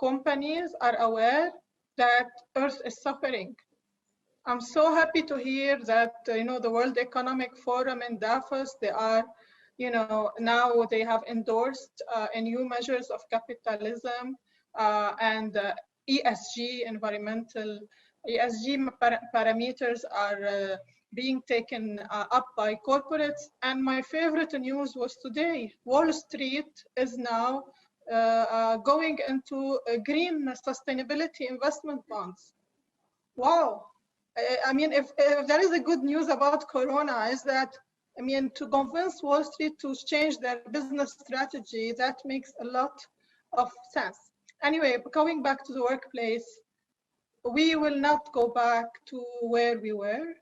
companies are aware that Earth is suffering. I'm so happy to hear that the World Economic Forum in Davos, they are, now they have endorsed new measures of capitalism and ESG, environmental ESG parameters are being taken up by corporates. And my favorite news was today, Wall Street is now going into green sustainability investment bonds. Wow. I mean, if there is a good news about Corona is that, I mean, to convince Wall Street to change their business strategy, that makes a lot of sense. Anyway, going back to the workplace, we will not go back to where we were.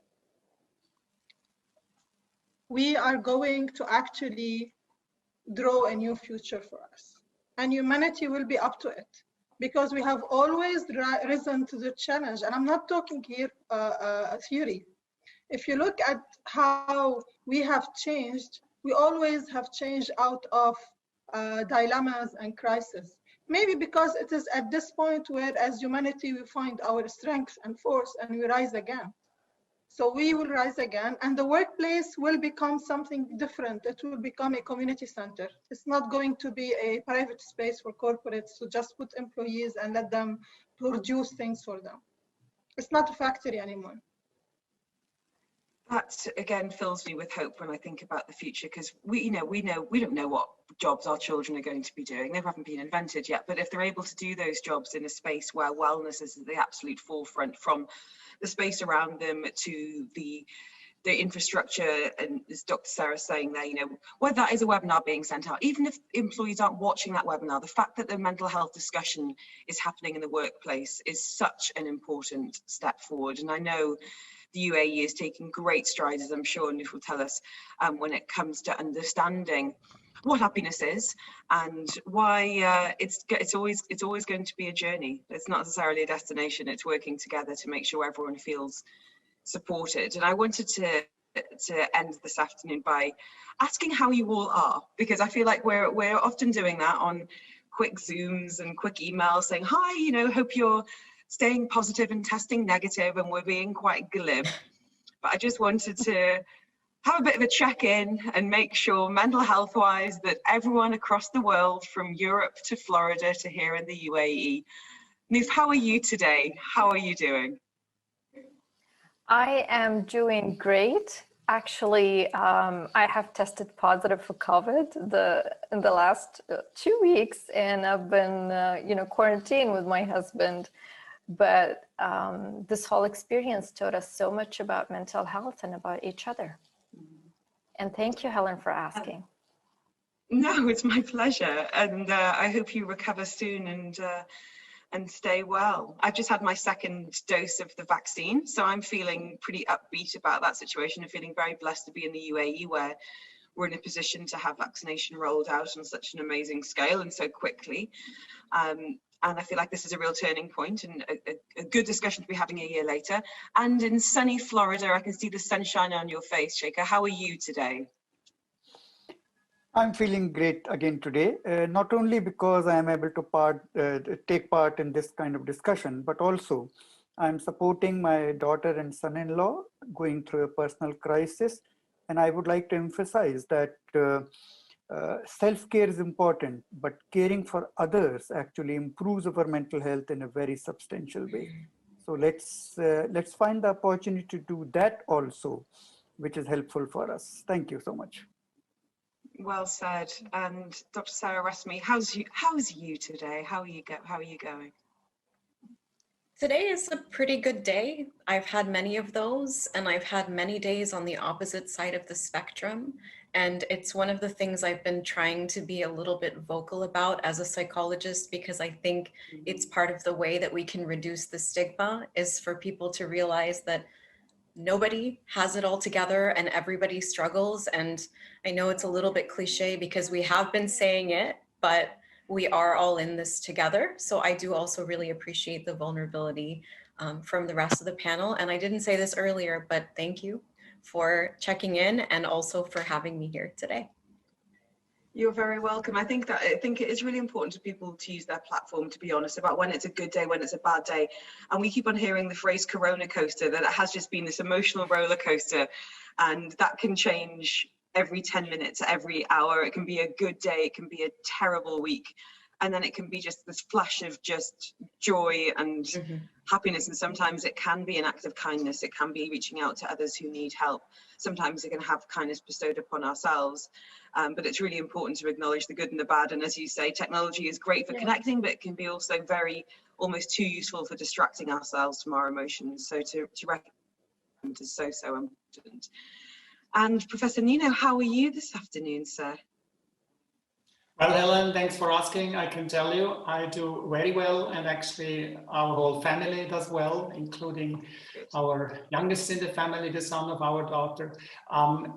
We are going to actually draw a new future for us. And humanity will be up to it, because we have always risen to the challenge. And I'm not talking here theory. If you look at how we have changed, we always have changed out of dilemmas and crises. Maybe because it is at this point where, as humanity, we find our strength and force and we rise again. So we will rise again, and the workplace will become something different. It will become a community center. It's not going to be a private space for corporates to just put employees and let them produce things for them. It's not a factory anymore. That again fills me with hope when I think about the future, because we don't know what jobs our children are going to be doing. They haven't been invented yet, but if they're able to do those jobs in a space where wellness is at the absolute forefront, from the space around them to the infrastructure, and as Dr. Sarah's saying there, whether that is a webinar being sent out, even if employees aren't watching that webinar, the fact that the mental health discussion is happening in the workplace is such an important step forward. And I know the UAE is taking great strides, as I'm sure Noof will tell us, when it comes to understanding what happiness is and why it's always going to be a journey. It's not necessarily a destination. It's working together to make sure everyone feels supported. And I wanted to end this afternoon by asking how you all are, because I feel like we're often doing that on quick Zooms and quick emails saying, hi, hope you're staying positive and testing negative, and we're being quite glib. But I just wanted to have a bit of a check-in and make sure, mental health wise, that everyone across the world, from Europe to Florida to here in the UAE. Noof, how are you today? How are you doing? I am doing great. Actually, I have tested positive for COVID in the last 2 weeks, and I've been, quarantined with my husband. But this whole experience taught us so much about mental health and about each other. And thank you, Helen, for asking. No, it's my pleasure. And I hope you recover soon and stay well. I've just had my second dose of the vaccine, so I'm feeling pretty upbeat about that situation. I'm feeling very blessed to be in the UAE, where we're in a position to have vaccination rolled out on such an amazing scale and so quickly. And I feel like this is a real turning point and a good discussion to be having a year later. And in sunny Florida, I can see the sunshine on your face, Sheikha. How are you today? I'm feeling great again today, not only because I am able to take part in this kind of discussion, but also I'm supporting my daughter and son-in-law going through a personal crisis. And I would like to emphasize that self-care is important, but caring for others actually improves our mental health in a very substantial way. So let's find the opportunity to do that also, which is helpful for us. Thank you so much. Well said. And Dr. Sarah Rasmy, how's you today? How are you going? Today is a pretty good day. I've had many of those, and I've had many days on the opposite side of the spectrum. And it's one of the things I've been trying to be a little bit vocal about as a psychologist, because I think it's part of the way that we can reduce the stigma, is for people to realize that nobody has it all together and everybody struggles. And I know it's a little bit cliche because we have been saying it, but we are all in this together. So I do also really appreciate the vulnerability from the rest of the panel. And I didn't say this earlier, but thank you for checking in and also for having me here today. You're very welcome. I think it is really important for people to use their platform to be honest about when it's a good day, when it's a bad day. And we keep on hearing the phrase Corona coaster, that it has just been this emotional roller coaster, and that can change every 10 minutes, every hour. It can be a good day, it can be a terrible week, and then it can be just this flash of just joy and happiness. And sometimes it can be an act of kindness. It can be reaching out to others who need help. Sometimes it can have kindness bestowed upon ourselves. But it's really important to acknowledge the good and the bad. And as you say, technology is great for connecting, but it can be also almost too useful for distracting ourselves from our emotions. So to recognize is so important. And Professor Nino, how are you this afternoon, sir? Well, Helen, thanks for asking. I can tell you I do very well, and actually our whole family does well, including our youngest in the family, the son of our daughter.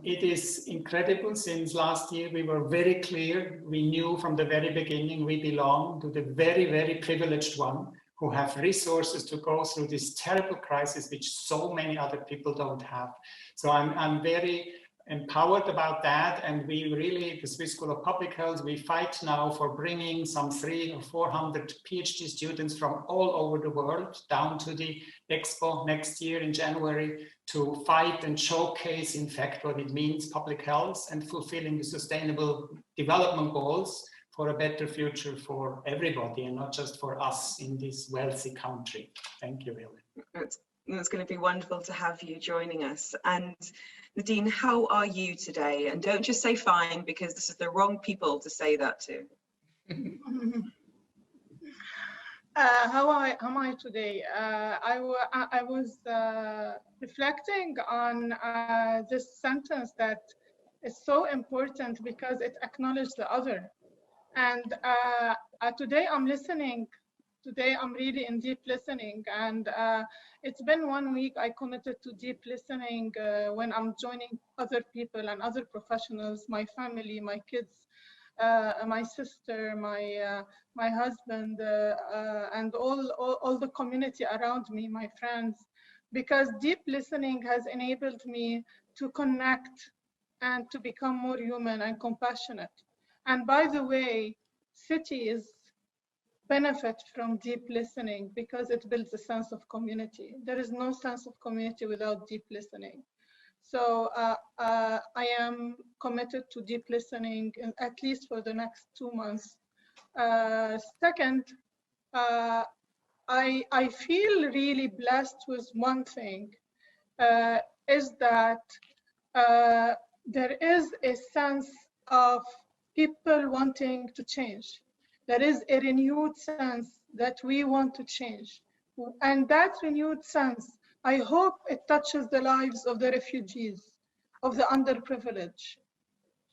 It is incredible. Since last year, we were very clear. We knew from the very beginning we belong to the very, very privileged one who have resources to go through this terrible crisis, which so many other people don't have. So I'm very empowered about that, and we really, the Swiss School of Public Health, we fight now for bringing some 300 or 400 PhD students from all over the world down to the EXPO next year in January to fight and showcase, in fact, what it means, public health and fulfilling the sustainable development goals for a better future for everybody and not just for us in this wealthy country. Thank you, Helen. It's going to be wonderful to have you joining us. And Nadine, how are you today? And don't just say fine, because this is the wrong people to say that to. How am I today? I was reflecting on this sentence that is so important because it acknowledges the other. And today I'm listening. Today I'm really in deep listening, and it's been 1 week I committed to deep listening when I'm joining other people and other professionals, my family, my kids, my sister, my husband, and all the community around me, my friends, because deep listening has enabled me to connect and to become more human and compassionate. And by the way, cities benefit from deep listening because it builds a sense of community. There is no sense of community without deep listening. So I am committed to deep listening, at least for the next 2 months. Second, I feel really blessed with one thing, is that there is a sense of people wanting to change. There is a renewed sense that we want to change. And that renewed sense, I hope it touches the lives of the refugees, of the underprivileged,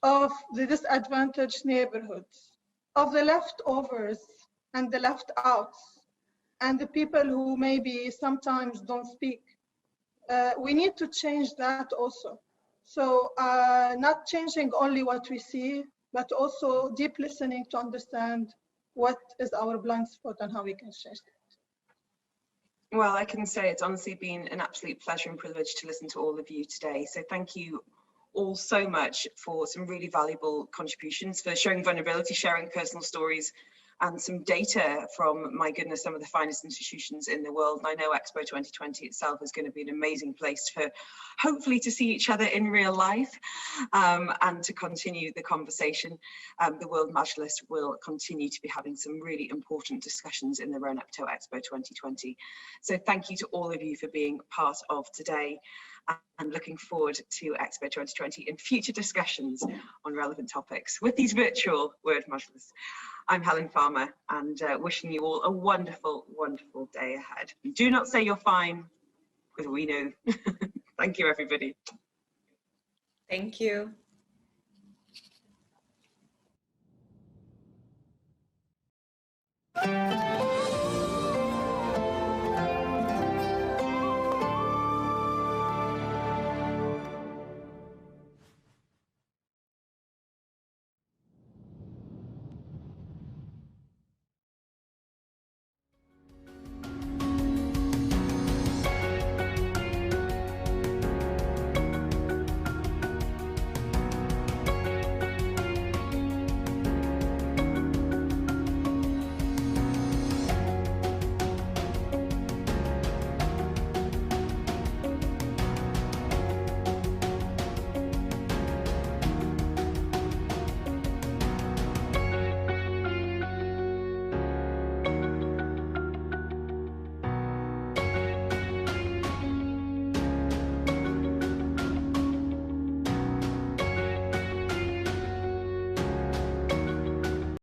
of the disadvantaged neighborhoods, of the leftovers and the left outs, and the people who maybe sometimes don't speak. We need to change that also. So not changing only what we see, but also deep listening to understand what is our blind spot and how we can change it. Well, I can say it's honestly been an absolute pleasure and privilege to listen to all of you today. So thank you all so much for some really valuable contributions, for showing vulnerability, sharing personal stories, and some data from, my goodness, some of the finest institutions in the world. And I know EXPO 2020 itself is going to be an amazing place for hopefully to see each other in real life and to continue the conversation. The World Majlis will continue to be having some really important discussions in the run-up to EXPO 2020. So thank you to all of you for being part of today, and looking forward to EXPO 2020 and future discussions on relevant topics with these virtual Word Majlis. I'm Helen Farmer, and wishing you all a wonderful, wonderful day ahead. Do not say you're fine, because we know. Thank you, everybody. Thank you.